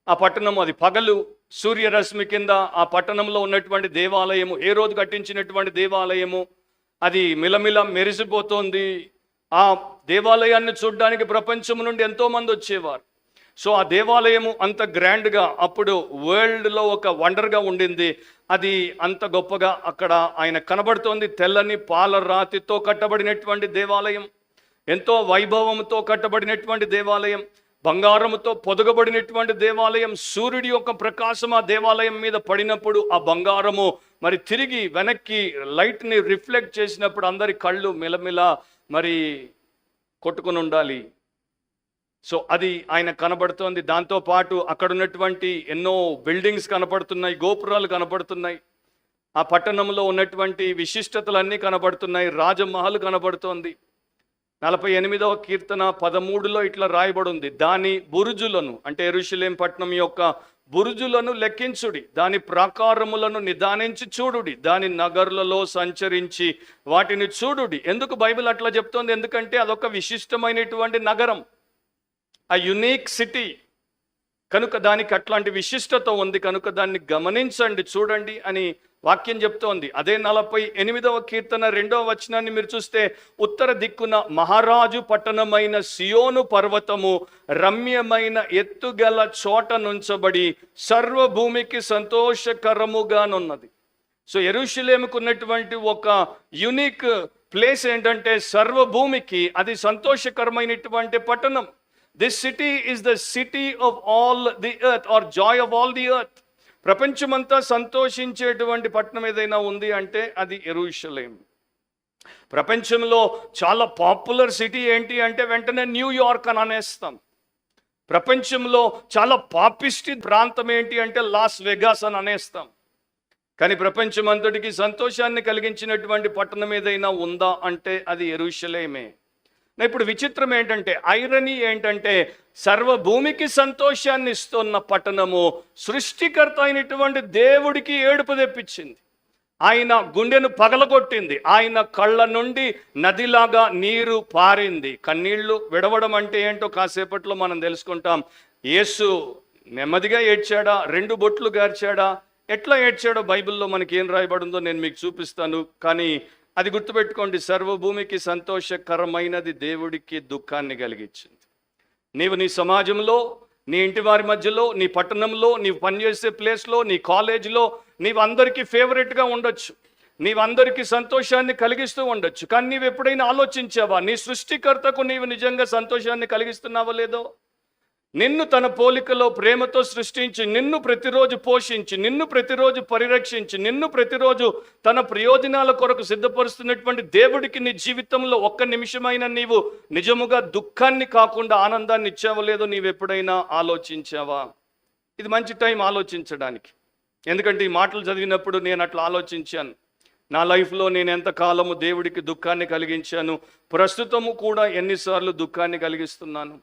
ఆ పట్టణం అది పగలు సూర్యరశ్మి కింద ఆ పట్టణంలో ఉన్నటువంటి దేవాలయము, ఏ రోజు కట్టించినటువంటి దేవాలయము, అది మిలమిల మెరిసిపోతోంది. ఆ దేవాలయాన్ని చూడడానికి ప్రపంచం నుండి ఎంతోమంది వచ్చేవారు. సో ఆ దేవాలయము అంత గ్రాండ్గా అప్పుడు వరల్డ్లో ఒక వండర్గా ఉండింది. అది అంత గొప్పగా అక్కడ ఆయన కనబడుతోంది. తెల్లని పాలరాతితో కట్టబడినటువంటి దేవాలయం, ఎంతో వైభవంతో కట్టబడినటువంటి దేవాలయం, బంగారముతో పొదగబడినటువంటి దేవాలయం. సూర్యుడి యొక్క ప్రకాశం ఆ దేవాలయం మీద పడినప్పుడు ఆ బంగారము మరి తిరిగి వెనక్కి లైట్ని రిఫ్లెక్ట్ చేసినప్పుడు అందరి కళ్ళు మిలమిల మరి కొట్టుకుని ఉండాలి. సో అది ఆయన కనబడుతోంది. దాంతోపాటు అక్కడ ఉన్నటువంటి ఎన్నో బిల్డింగ్స్ కనబడుతున్నాయి, గోపురాలు కనబడుతున్నాయి, ఆ పట్టణంలో ఉన్నటువంటి విశిష్టతలన్నీ కనబడుతున్నాయి, రాజమహల్ కనబడుతోంది. 48వ కీర్తన 13లో ఇట్లా రాయబడి ఉంది, దాని బురుజులను, అంటే యెరూషలేం పట్టణం యొక్క బురుజులను లెక్కించుడి, దాని ప్రాకారములను నిదానించి చూడుడి, దాని నగరులలో సంచరించి వాటిని చూడుడి. ఎందుకు బైబిల్ అట్లా చెప్తోంది? ఎందుకంటే అదొక విశిష్టమైనటువంటి నగరం, ఆ యునీక్ సిటీ కనుక దానికి అట్లాంటి విశిష్టత ఉంది. కనుక దాన్ని గమనించండి, చూడండి అని వాక్యం చెప్తోంది. అదే 48వ కీర్తన 2వ వచనాన్ని మీరు చూస్తే, ఉత్తర దిక్కున మహారాజు పట్టణమైన సియోను పర్వతము రమ్యమైన ఎత్తుగల చోట నుంచబడి సర్వభూమికి సంతోషకరముగానున్నది. సో యెరూషలేముకు ఉన్నటువంటి ఒక యునిక్ ప్లేస్ ఏంటంటే, సర్వభూమికి అది సంతోషకరమైనటువంటి పట్టణం. This city is the city of all the earth or joy of all the earth. ప్రపంచమంతా సంతోషించేటువంటి పట్టణం ఏదైనా ఉంది అంటే అది యెరూషలేం. ప్రపంచంలో చాలా పాపులర్ సిటీ ఏంటి అంటే వెంటనే న్యూయార్క్ అని అనేస్తాం. ప్రపంచంలో చాలా పాపిస్టి ప్రాంతం ఏంటి అంటే లాస్ వెగాస్ అని అనేస్తాం. కానీ ప్రపంచం అంతటికి సంతోషాన్ని కలిగించినటువంటి పట్టణం ఏదైనా ఉందా అంటే అది యెరూషలేమే. ఇప్పుడు విచిత్రం ఏంటంటే, ఐరనీ ఏంటంటే, సర్వభూమికి సంతోషాన్ని ఇస్తున్న పట్టణము సృష్టికర్త అయినటువంటి దేవుడికి ఏడుపు తెప్పించింది. ఆయన గుండెను పగలగొట్టింది. ఆయన కళ్ళ నుండి నదిలాగా నీరు పారింది. కన్నీళ్లు విడవడం అంటే ఏంటో కాసేపట్లో మనం తెలుసుకుంటాం. యేసు నెమ్మదిగా ఏడ్చాడా, 2 బొట్లు గార్చాడా, ఎట్లా ఏడ్చాడో బైబిల్లో మనకి ఏం రాయబడిందో నేను మీకు చూపిస్తాను. కానీ అది గుర్తుపెట్టుకోండి, సర్వభూమికి సంతోషకరమైనది దేవుడికి దుఃఖాన్ని కలిగించింది. నీవు నీ సమాజంలో, నీ ఇంటి వారి మధ్యలో, నీ పట్టణంలో, నీవు పనిచేసే ప్లేస్లో, నీ కాలేజీలో నీవు అందరికీ ఫేవరెట్గా ఉండొచ్చు, నీవు అందరికీ సంతోషాన్ని కలిగిస్తూ ఉండొచ్చు. కానీ నీవు ఎప్పుడైనా ఆలోచించావా, నీ సృష్టికర్తకు నీవు నిజంగా సంతోషాన్ని కలిగిస్తున్నావో లేదో? నిన్ను తన పోలికలో ప్రేమతో సృష్టించి, నిన్ను ప్రతిరోజు పోషించి, నిన్ను ప్రతిరోజు పరిరక్షించి, నిన్ను ప్రతిరోజు తన ప్రయోజనాల కొరకు సిద్ధపరుస్తున్నటువంటి దేవుడికి నీ జీవితంలో ఒక్క నిమిషమైనా నీవు నిజముగా దుఃఖాన్ని కాకుండా ఆనందాన్ని ఇచ్చావో లేదో నీవు ఎప్పుడైనా ఆలోచించావా? ఇది మంచి టైం ఆలోచించడానికి. ఎందుకంటే ఈ మాటలు చదివినప్పుడు నేను అట్లా ఆలోచించాను. నా లైఫ్లో నేను ఎంతకాలము దేవుడికి దుఃఖాన్ని కలిగించాను, ప్రస్తుతము కూడా ఎన్నిసార్లు దుఃఖాన్ని కలిగిస్తున్నాను.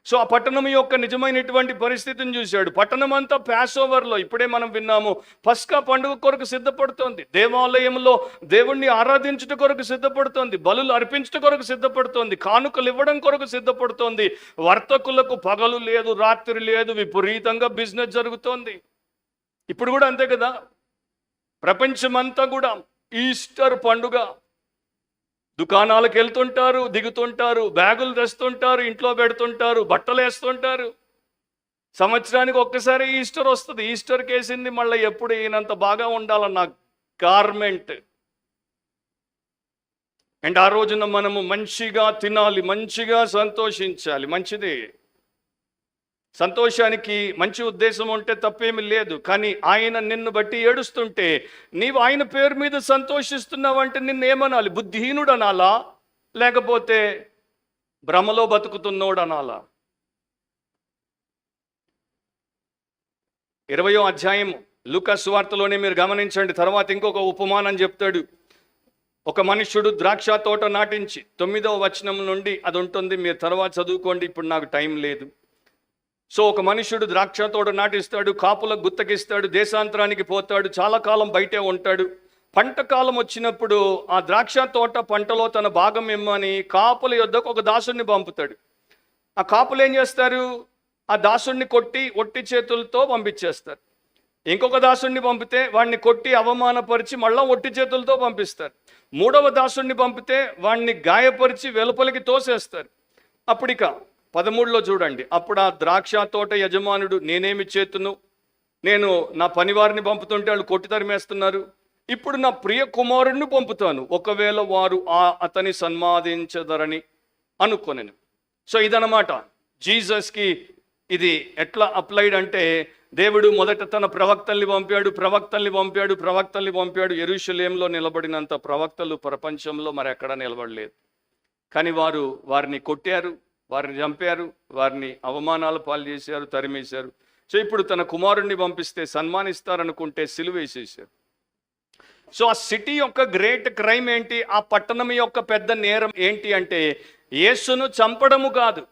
సో ఆ పట్టణం యొక్క నిజమైనటువంటి పరిస్థితిని చూశాడు. పట్టణం అంతా పాస్ ఓవర్లో, ఇప్పుడే మనం విన్నాము, పస్కా పండుగ కొరకు సిద్ధపడుతోంది, దేవాలయంలో దేవుణ్ణి ఆరాధించుట కొరకు సిద్ధపడుతోంది, బలులు అర్పించుట కొరకు సిద్ధపడుతోంది, కానుకలు ఇవ్వడం కొరకు సిద్ధపడుతోంది. వర్తకులకు పగలు లేదు, రాత్రి లేదు, విపరీతంగా బిజినెస్ జరుగుతోంది. ఇప్పుడు కూడా అంతే కదా, ప్రపంచమంతా కూడా ఈస్టర్ పండుగ, దుకాణాలకు వెళ్తుంటారు, దిగుతుంటారు, బ్యాగులు తెస్తుంటారు, ఇంట్లో పెడుతుంటారు, బట్టలు వేస్తుంటారు. సంవత్సరానికి ఒక్కసారి ఈస్టర్ వస్తుంది. ఈస్టర్కి వేసింది మళ్ళీ ఎప్పుడు ఈయనంత బాగా ఉండాలన్న గార్మెంట్. అండ్ ఆ రోజున మనము మంచిగా తినాలి, మంచిగా సంతోషించాలి. మంచిది, సంతోషానికి మంచి ఉద్దేశం ఉంటే తప్పేమీ లేదు. కానీ ఆయన నిన్ను బట్టి ఏడుస్తుంటే నీవు ఆయన పేరు మీద సంతోషిస్తున్నావంటే నిన్నేమనాలి? బుద్ధిహీనుడు అనాలా, లేకపోతే భ్రమలో బతుకుతున్నోడు అనాలా? 20వ అధ్యాయం లూకా సువార్తలోనే మీరు గమనించండి. తర్వాత ఇంకొక ఉపమానం చెప్తాడు. ఒక మనుష్యుడు ద్రాక్ష తోట నాటించి, 9వ వచనం నుండి అది ఉంటుంది, మీరు తర్వాత చదువుకోండి, ఇప్పుడు నాకు టైం లేదు. సో ఒక మనుష్యుడు ద్రాక్ష తోట నాటిస్తాడు, కాపులకు గుత్తకిస్తాడు, దేశాంతరానికి పోతాడు, చాలా కాలం బయటే ఉంటాడు. పంట కాలం వచ్చినప్పుడు ఆ ద్రాక్ష తోట పంటలో తన భాగం ఇమ్మని కాపుల యొద్దకు ఒక దాసుడిని పంపుతాడు. ఆ కాపులు ఏం చేస్తారు? ఆ దాసుడిని కొట్టి ఒట్టి చేతులతో పంపించేస్తారు. ఇంకొక దాసుడిని పంపితే వాడిని కొట్టి అవమానపరిచి మళ్ళా ఒట్టి చేతులతో పంపిస్తారు. 3వ దాసుడిని పంపితే వాడిని గాయపరిచి వెలుపలికి తోసేస్తారు. అప్పుడిక 13లో చూడండి. అప్పుడు ఆ ద్రాక్ష తోట యజమానుడు, నేనేమి చేతును, నేను నా పనివారిని పంపుతుంటే వాళ్ళు కొట్టి తరిమేస్తున్నారు, ఇప్పుడు నా ప్రియ కుమారుడిని పంపుతాను, ఒకవేళ వారు అతని సన్మానించదరని అనుకొనెను. సో ఇదన్నమాట జీసస్కి ఇది ఎట్లా అప్లైడ్ అంటే, దేవుడు మొదట తన ప్రవక్తల్ని పంపాడు. యెరూషలేములో నిలబడినంత ప్రవక్తలు ప్రపంచంలో మరి ఎక్కడా నిలబడలేదు. కానీ వారిని కొట్టారు, వారిని చంపారు, వారిని అవమానాల పాలు చేశారు, తరిమేశారు. సో ఇప్పుడు తన కుమారుణ్ణి పంపిస్తే సన్మానిస్తారనుకుంటే సిలువేసేశారు. సో ఆ సిటీ యొక్క గ్రేట్ క్రైమ్ ఏంటి? ఆ పట్టణం యొక్క పెద్ద నేరం ఏంటి అంటే, యేసును చంపడము కాదు,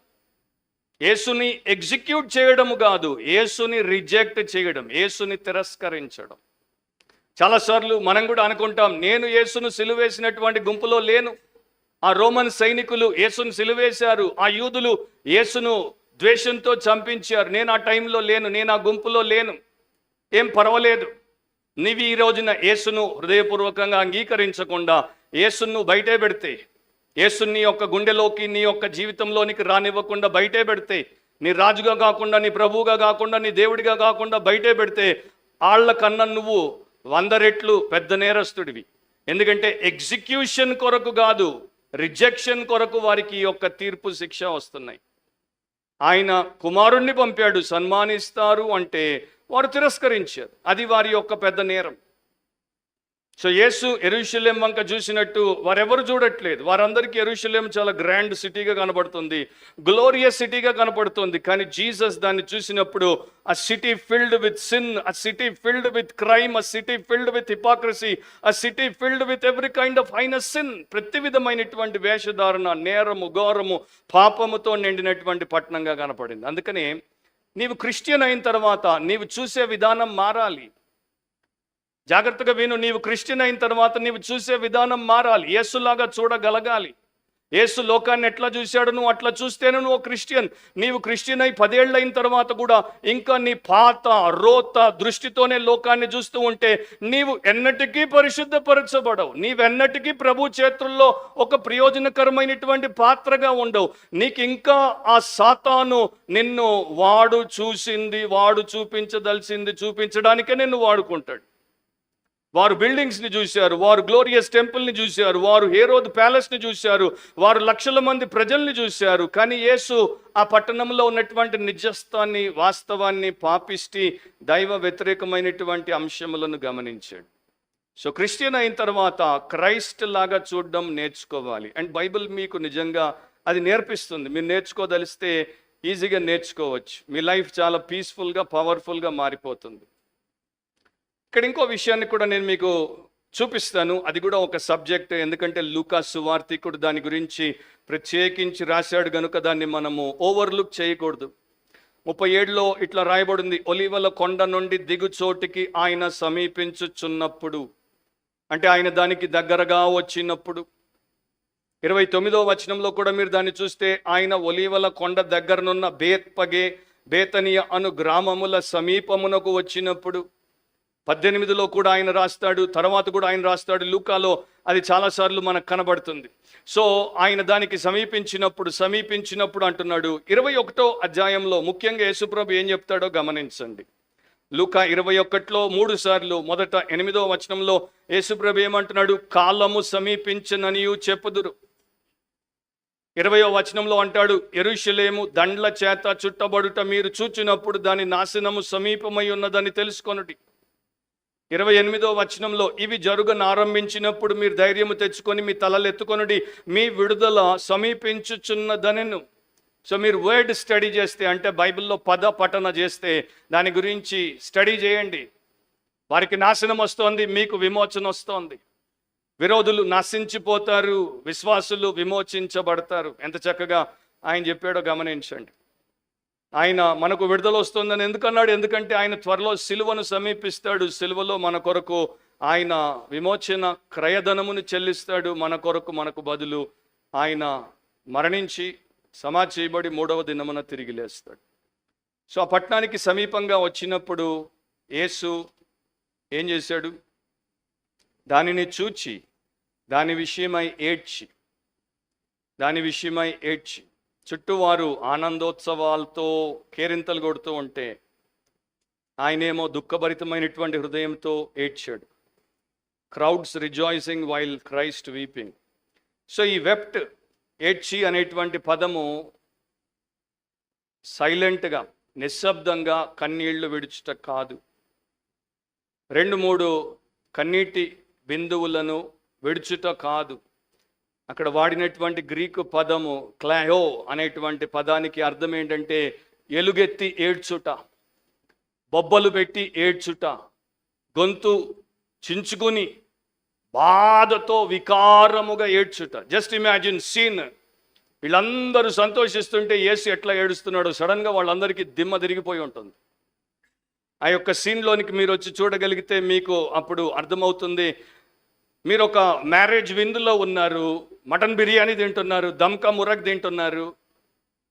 యేసుని ఎగ్జిక్యూట్ చేయడము కాదు, యేసుని రిజెక్ట్ చేయడం, యేసుని తిరస్కరించడం. చాలాసార్లు మనం కూడా అనుకుంటాం, నేను యేసును సిలువేసినటువంటి గుంపులో లేను. ఆ రోమన్ సైనికులు యేసును సిలువేశారు, ఆ యూదులు యేసును ద్వేషంతో చంపించారు, నేను ఆ టైంలో లేను, నేను ఆ గుంపులో లేను. ఏం పర్వాలేదు, నీవు ఈ రోజున యేసును హృదయపూర్వకంగా అంగీకరించకుండా యేసును బయటే పెడితే, యేసుని నీ యొక్క గుండెలోకి, నీ యొక్క జీవితంలోనికి రానివ్వకుండా బయటే పెడితే, నీ రాజుగా కాకుండా, నీ ప్రభువుగా కాకుండా, నీ దేవుడిగా కాకుండా బయటే పెడితే, వాళ్ళ కన్నా నువ్వు 100 రెట్లు పెద్ద నేరస్తుడివి. ఎందుకంటే ఎగ్జిక్యూషన్ కొరకు కాదు, రిజెక్షన్ కొరకు వారికి యొక్క తీర్పు శిక్ష వస్తున్నాయి. ఆయన కుమారుణ్ణి పంపాడు, సన్మానిస్తారు అంటే వారు తిరస్కరించారు. అది వారి యొక్క పెద్ద నేరం. సో యేసు యెరూషలేం వంక చూసినట్టు వారెవరు చూడట్లేదు. వారందరికీ యెరూషలేం చాలా గ్రాండ్ సిటీగా కనబడుతుంది, గ్లోరియస్ సిటీగా కనపడుతుంది. కానీ జీసస్ దాన్ని చూసినప్పుడు ఆ సిటీ ఫిల్డ్ విత్ సిన్, ఆ సిటీ ఫిల్డ్ విత్ క్రైమ్, ఆ సిటీ ఫిల్డ్ విత్ హిపోక్రసీ, ఆ city filled with every kind of highness sin, ప్రతి విధమైనటువంటి వేషధారణ, నేరము, ఘోరము, పాపముతో నిండినటువంటి పట్టణంగా కనపడింది. అందుకని నీవు క్రిస్టియన్ అయిన తర్వాత నీవు చూసే విధానం మారాలి. జాగ్రత్తగా విను, నీవు క్రిస్టియన్ అయిన తర్వాత నీవు చూసే విధానం మారాలి. యేసులాగా చూడగలగాలి. యేసు లోకాన్ని ఎట్లా చూశాడు, నువ్వు అట్లా చూస్తేనే నువ్వు క్రిస్టియన్. నీవు క్రిస్టియన్ అయి 10 ఏళ్ళు అయిన తర్వాత కూడా ఇంకా నీ పాత రోత దృష్టితోనే లోకాన్ని చూస్తూ ఉంటే నీవు ఎన్నటికీ పరిశుద్ధపరచబడవు. నీవెన్నటికీ ప్రభు చేతుల్లో ఒక ప్రయోజనకరమైనటువంటి పాత్రగా ఉండవు. నీకు ఇంకా ఆ సాతాను నిన్ను వాడు చూపించదలిసింది చూపించడానికే నిన్ను వాడుకుంటాడు. వారు బిల్డింగ్స్ని చూశారు, వారు గ్లోరియస్ టెంపుల్ని చూశారు, వారు హేరోదు ప్యాలెస్ని చూశారు, వారు లక్షల మంది ప్రజల్ని చూశారు. కానీ యేసు ఆ పట్టణంలో ఉన్నటువంటి నిజస్థాన్ని, వాస్తవాన్ని, పాపిష్టి, దైవ వ్యతిరేకమైనటువంటి అంశములను గమనించాడు. సో క్రిస్టియన్ అయిన తర్వాత క్రైస్ట్ లాగా చూడడం నేర్చుకోవాలి. అండ్ బైబిల్ మీకు నిజంగా అది నేర్పిస్తుంది. మీరు నేర్చుకోదలిస్తే ఈజీగా నేర్చుకోవచ్చు. మీ లైఫ్ చాలా పీస్ఫుల్గా, పవర్ఫుల్గా మారిపోతుంది. ఇక్కడ ఇంకో విషయాన్ని కూడా నేను మీకు చూపిస్తాను. అది కూడా ఒక సబ్జెక్ట్, ఎందుకంటే లూకా సువార్తికుడు దాని గురించి ప్రత్యేకించి రాశాడు కనుక దాన్ని మనము ఓవర్లుక్ చేయకూడదు. 37లో ఇట్లా రాయబడింది, ఒలీవల కొండ నుండి దిగుచోటికి ఆయన సమీపించుచున్నప్పుడు, అంటే ఆయన దానికి దగ్గరగా వచ్చినప్పుడు. 29వ వచనంలో కూడా మీరు దాన్ని చూస్తే, ఆయన ఒలీవల కొండ దగ్గరనున్న బేత్పగే, బేతనియ అను గ్రామముల సమీపమునకు వచ్చినప్పుడు. 18లో కూడా ఆయన రాస్తాడు, తర్వాత కూడా ఆయన రాస్తాడు. లూకాలో అది చాలాసార్లు మనకు కనబడుతుంది. సో ఆయన దానికి సమీపించినప్పుడు అంటున్నాడు. 21వ అధ్యాయంలో ముఖ్యంగా యేసుప్రభు ఏం చెప్తాడో గమనించండి. లూకా 21లో 3 సార్లు, మొదట 8వ వచనంలో యేసుప్రభు ఏమంటున్నాడు? కాలము సమీపించననియు చెప్పుదురు. 20వ వచనంలో అంటాడు, యెరూషలేము దండ్ల చేత చుట్టబడుట మీరు చూచినప్పుడు దాని నాశనము సమీపమై ఉన్నదని తెలుసుకొనుడి. 28వ వచనంలో ఇవి జరుగనారంభించినప్పుడు మీరు ధైర్యము తెచ్చుకొని మీ తలలు ఎత్తుకొనుడి, మీ విడుదల సమీపించుచున్నదనెను. సో మీరు వర్డ్ స్టడీ చేస్తే, అంటే బైబిల్లో పద పఠన చేస్తే, దాని గురించి స్టడీ చేయండి. వారికి నాశనం వస్తోంది, మీకు విమోచన వస్తోంది. విరోధులు నశించిపోతారు, విశ్వాసులు విమోచించబడతారు. ఎంత చక్కగా ఆయన చెప్పాడో గమనించండి. ఆయన మనకు విడుదల వస్తుందని ఎందుకన్నాడు? ఎందుకంటే ఆయన త్వరలో సిలువను సమీపిస్తాడు. సిలువలో మన కొరకు ఆయన విమోచన క్రయధనమును చెల్లిస్తాడు. మన కొరకు, మనకు బదులు ఆయన మరణించి సమాధి చేయబడి 3వ దినమున తిరిగి లేస్తాడు. సో ఆ పట్టణానికి సమీపంగా వచ్చినప్పుడు యేసు ఏం చేశాడు? దానిని చూచి దాని విషయమై ఏడ్చి చుట్టూ వారు ఆనందోత్సవాలతో కేరింతలు కొడుతూ ఉంటే ఆయనేమో దుఃఖభరితమైనటువంటి హృదయంతో ఏడ్చాడు. Crowds rejoicing while Christ weeping. So ఈ వెప్ట్, ఏడ్చి అనేటువంటి పదము సైలెంట్గా, నిశ్శబ్దంగా కన్నీళ్లు విడుచుట కాదు. 2-3 కన్నీటి బిందువులను విడుచుట కాదు. అక్కడ వాడినటువంటి గ్రీకు పదము క్లాయో అనేటువంటి పదానికి అర్థం ఏంటంటే ఎలుగెత్తి ఏడ్చుట, బొబ్బలు పెట్టి ఏడ్చుట, గొంతు చించుకుని బాధతో వికారముగా ఏడ్చుట. Just imagine scene. వీళ్ళందరూ సంతోషిస్తుంటే యేసు ఎట్లా ఏడుస్తున్నాడో సడన్గా వాళ్ళందరికీ దిమ్మ తిరిగిపోయి ఉంటుంది. ఆ యొక్క సీన్లోనికి మీరు వచ్చి చూడగలిగితే మీకు అప్పుడు అర్థమవుతుంది. మీరు ఒక మ్యారేజ్ విందులో ఉన్నారు, మటన్ బిర్యానీ తింటున్నారు, దమ్కా మురగ్ తింటున్నారు,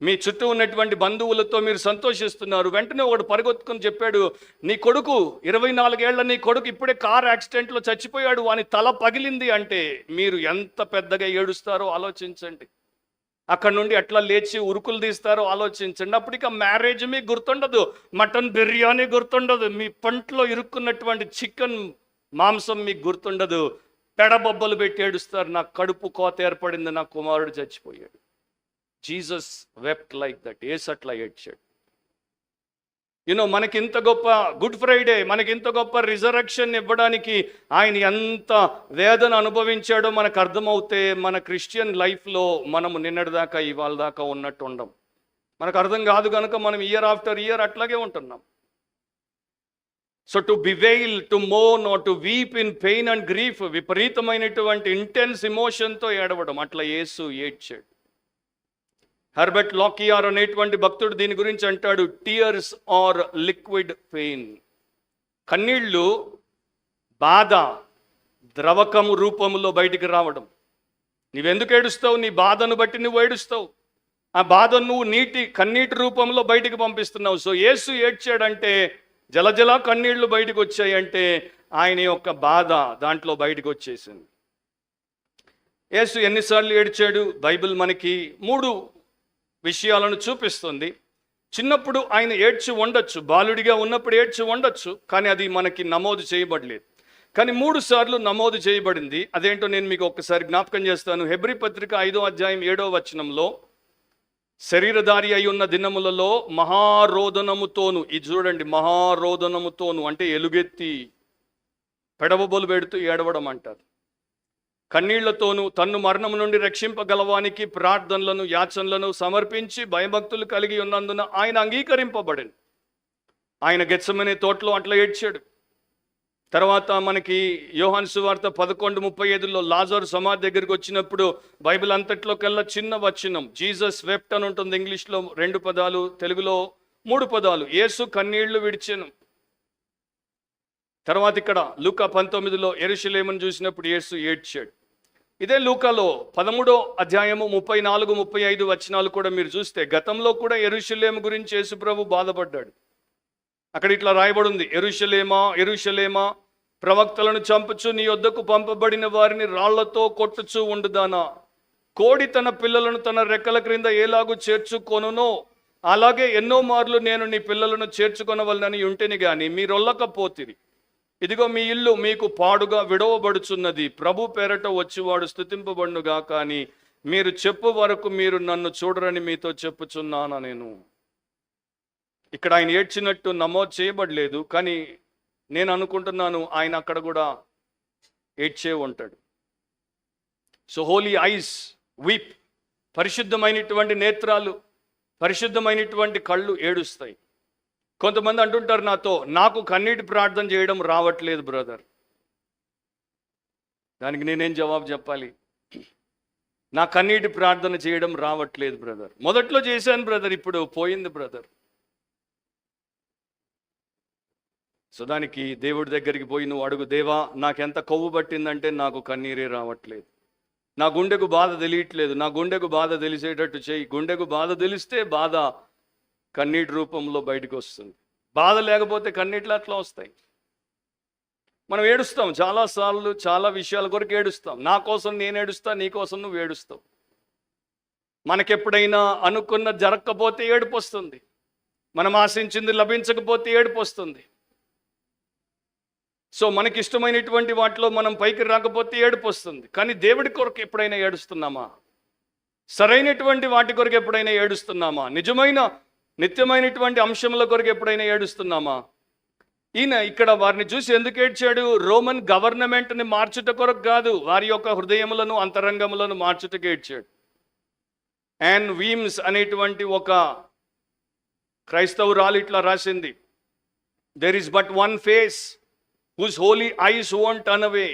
మీ చుట్టూ ఉన్నటువంటి బంధువులతో మీరు సంతోషిస్తున్నారు. వెంటనే ఒకడు పరిగెత్తుకొని చెప్పాడు, నీ కొడుకు 24 ఏళ్ల నీ కొడుకు ఇప్పుడే కార్ యాక్సిడెంట్లో చచ్చిపోయాడు, వాని తల పగిలింది అంటే మీరు ఎంత పెద్దగా ఏడుస్తారో ఆలోచించండి. అక్కడ నుండి ఎట్లా లేచి ఉరుకులు తీస్తారో ఆలోచించండి. అప్పటికి మ్యారేజ్ మీకు గుర్తుండదు, మటన్ బిర్యానీ గుర్తుండదు, మీ పంటలో ఇరుక్కున్నటువంటి చికెన్ మాంసం మీకు గుర్తుండదు. పెడబొబ్బలు పెట్టి ఏడుస్తారు, నా కడుపు కోత ఏర్పడింది, నా కుమారుడు చచ్చిపోయాడు. Jesus wept like that. Yesu అట్లా ఏడ్చాడు. మనకింత గొప్ప గుడ్ ఫ్రైడే, మనకింత గొప్ప రిజరక్షన్ ఇవ్వడానికి ఆయన ఎంత వేదన అనుభవించాడో మనకు అర్థమవుతే మన క్రిస్టియన్ లైఫ్లో మనము నిన్నటిదాకా ఇవాళ దాకా ఉన్నట్టు ఉండం. మనకు అర్థం కాదు కనుక మనం ఇయర్ ఆఫ్టర్ ఇయర్ అట్లాగే ఉంటున్నాం. So to bewail, to mourn or to weep in pain and grief, విపరీతమైనటువంటి ఇంటెన్స్ ఎమోషన్తో ఏడవడం, అట్లా యేసు ఏడ్చాడు. హెర్బర్ట్ లాకియార్ అనేటువంటి భక్తుడు దీని గురించి అంటాడు, టీయర్స్ ఆర్ లిక్విడ్ పెయిన్. కన్నీళ్ళు బాధ ద్రవకము రూపంలో బయటికి రావడం. నువ్వెందుకు ఏడుస్తావు? నీ బాధను బట్టి నువ్వు ఏడుస్తావు. ఆ బాధ నువ్వు కన్నీటి రూపంలో బయటికి పంపిస్తున్నావు. సో యేసు ఏడ్చాడంటే, జలజల కన్నీళ్లు బయటకు వచ్చాయంటే ఆయన యొక్క బాధ దాంట్లో బయటకు వచ్చేసింది. యేసు ఎన్నిసార్లు ఏడ్చాడు? బైబిల్ మనకి 3 విషయాలను చూపిస్తుంది. చిన్నప్పుడు ఆయన ఏడ్చి ఉండొచ్చు, బాలుడిగా ఉన్నప్పుడు ఏడ్చి ఉండొచ్చు, కానీ అది మనకి నమోదు చేయబడలేదు. కానీ 3 సార్లు నమోదు చేయబడింది. అదేంటో నేను మీకు ఒక్కసారి జ్ఞాపకం చేస్తాను. హెబ్రీ పత్రిక 5వ అధ్యాయం 7వ వచనంలో, శరీరధారి అయి ఉన్న దినములలో మహారోదనముతోను, ఇది చూడండి, మహారోదనముతోను అంటే ఎలుగెత్తి పెడబొబ్బలు పెడుతూ ఏడవడం అంటారు. కన్నీళ్లతోనూ తన్ను మరణము నుండి రక్షింపగలవానికి ప్రార్థనలను యాచనలను సమర్పించి భయభక్తులు కలిగి ఉన్నందున ఆయన అంగీకరింపబడింది. ఆయన గెత్సెమనే తోటలో అట్లా ఏడ్చాడు. తర్వాత మనకి యోహాను సువార్త 11:35లో లాజరు సమాధి దగ్గరికి వచ్చినప్పుడు బైబిల్ అంతట్లో కల్లా చిన్న వచనం జీసస్ వెప్ట్ అని ఉంటుంది. ఇంగ్లీష్లో 2 పదాలు, తెలుగులో 3 పదాలు. యేసు కన్నీళ్లు విడిచెను. తర్వాత ఇక్కడ లూకా 19లో యెరూషలేమును చూసినప్పుడు యేసు ఏడ్చాడు. ఇదే లూకాలో 13వ అధ్యాయము 34-35 వచనాలు కూడా మీరు చూస్తే గతంలో కూడా యెరూషలేము గురించి యేసు ప్రభు బాధపడ్డాడు. అక్కడ ఇట్లా రాయబడి ఉంది, యెరూషలేమా యెరూషలేమా, ప్రవక్తలను చంపుచు నీ యొద్దకు పంపబడిన వారిని రాళ్లతో కొట్టుచు ఉండుదానా, కోడి తన పిల్లలను తన రెక్కల క్రింద ఏలాగు చేర్చుకొనునో అలాగే ఎన్నో మార్లు నేను నీ పిల్లలను చేర్చుకొనవలనని ఉంటేని గాని మీరొల్లకపోతిరి. ఇదిగో మీ ఇల్లు మీకు పాడుగా విడవబడుచున్నది. ప్రభు పేరట వచ్చివాడు స్తుతింపబడునుగా, కానీ మీరు చెప్పు వరకు మీరు నన్ను చూడరని మీతో చెప్పుచున్నాను. నేను ఇక్కడ ఆయన ఏడ్చినట్టు నమోదు చేయబడలేదు, కానీ నేను అనుకుంటున్నాను ఆయన అక్కడ కూడా ఏడ్చే ఉంటాడు. సో హోలీ ఐస్ వీప్, పరిశుద్ధమైనటువంటి నేత్రాలు, పరిశుద్ధమైనటువంటి కళ్ళు ఏడుస్తాయి. కొంతమంది అంటుంటారు నాతో, నాకు కన్నీటి ప్రార్థన చేయడం రావట్లేదు బ్రదర్. దానికి నేనేం జవాబు చెప్పాలి? నా కన్నీటి ప్రార్థన చేయడం రావట్లేదు బ్రదర్. మొదట్లో చేశాను బ్రదర్, ఇప్పుడు పోయింది బ్రదర్. సో దానికి దేవుడి దగ్గరికి పోయి నువ్వు అడుగు, దేవా నాకెంత కొవ్వు పట్టిందంటే నాకు కన్నీరే రావట్లేదు, నా గుండెకు బాధ తెలియట్లేదు, నా గుండెకు బాధ తెలిసేటట్టు చేయి. గుండెకు బాధ తెలిస్తే బాధ కన్నీటి రూపంలో బయటకు వస్తుంది. బాధ లేకపోతే కన్నీట్లు అట్లా వస్తాయి. మనం ఏడుస్తాం చాలాసార్లు, చాలా విషయాల కొరకు ఏడుస్తాం. నా కోసం నేను ఏడుస్తా, నీ కోసం నువ్వు ఏడుస్తావు. మనకెప్పుడైనా అనుకున్న జరగకపోతే ఏడుపు వస్తుంది, మనం ఆశించింది లభించకపోతే ఏడుపు వస్తుంది. సో మనకి ఇష్టమైనటువంటి వాటిలో మనం పైకి రాకపోతే ఏడుపు వస్తుంది. కానీ దేవుడి కొరకు ఎప్పుడైనా ఏడుస్తున్నామా? సరైనటువంటి వాటి కొరకు ఎప్పుడైనా ఏడుస్తున్నామా? నిజమైన నిత్యమైనటువంటి అంశముల కొరకు ఎప్పుడైనా ఏడుస్తున్నామా? ఈయన ఇక్కడ వారిని చూసి ఎందుకు ఏడ్చాడు? రోమన్ గవర్నమెంట్ని మార్చుట కొరకు కాదు, వారి యొక్క హృదయములను అంతరంగములను మార్చుటకు ఏడ్చాడు. యాన్ వీమ్స్ అనేటువంటి ఒక క్రైస్తవురాలు ఇట్లా రాసింది, there is but one face whose holy eyes won't turn away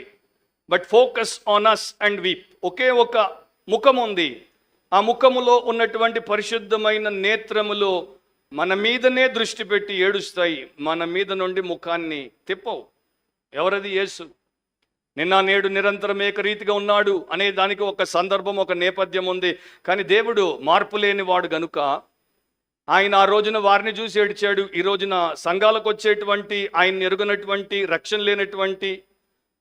but focus on us and weep. ఒకే ఒక ముఖం ఉంది, ఆ ముఖములో ఉన్నటువంటి పరిశుద్ధమైన నేత్రములు మన మీదనే దృష్టి పెట్టి ఏడుస్తాయి, మన మీద నుండి ముఖాన్ని తిప్పవు. ఎవరది? యేసు. నిన్న నేడు నిరంతరం ఏకరీతిగా ఉన్నాడు అనే దానికి ఒక సందర్భం, ఒక నేపథ్యం ఉంది. కానీ దేవుడు మార్పు లేని వాడు గనుక ఆయన ఆ రోజున వారిని చూసి ఏడ్చాడు. ఈ రోజున సంఘాలకు వచ్చేటువంటి ఆయన ఎరుగనటువంటి, రక్షణ లేనటువంటి,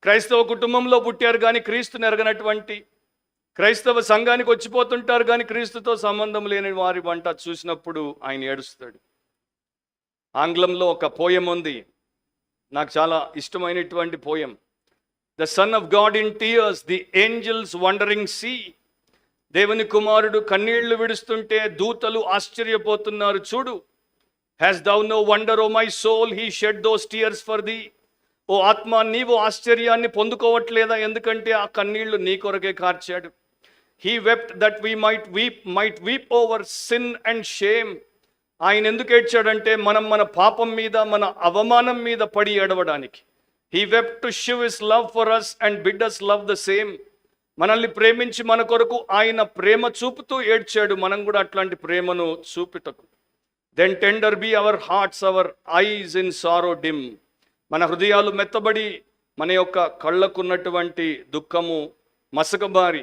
క్రైస్తవ కుటుంబంలో పుట్టారు కానీ క్రీస్తుని ఎరగనటువంటి, క్రైస్తవ సంఘానికి వచ్చిపోతుంటారు కానీ క్రీస్తుతో సంబంధం లేని వారి వంట చూసినప్పుడు ఆయన ఏడుస్తాడు. ఆంగ్లంలో ఒక పోయం ఉంది, నాకు చాలా ఇష్టమైనటువంటి poem. The son of God in tears, the angels wondering see. దేవుని కుమారుడు కన్నీళ్లు విడుస్తుంటే దూతలు ఆశ్చర్యపోతున్నారు చూడు. Has thou no wonder O my soul, he shed those tears for thee. ఓ ఆత్మ, నీవు ఆశ్చర్యాన్ని పొందుకోవట్లేదా? ఎందుకంటే ఆ కన్నీళ్లు నీ కొరకే కార్చాడు. He wept that we might weep over sin and shame. ఆయన ఎందుకు ఏడ్చాడంటే మనం మన పాపం మీద, మన అవమానం మీద పడి ఏడవడానికి. He wept to shew his love for us and bid us love the same. మనల్ని ప్రేమించి మన కొరకు ఆయన ప్రేమ చూపుతూ ఏడ్చాడు, మనం కూడా అట్లాంటి ప్రేమను చూపుటకు. Then tender be our hearts, our eyes in sorrow dim. మన హృదయాలు మెత్తబడి మన యొక్క కళ్ళకున్నటువంటి దుఃఖము మసకబారి.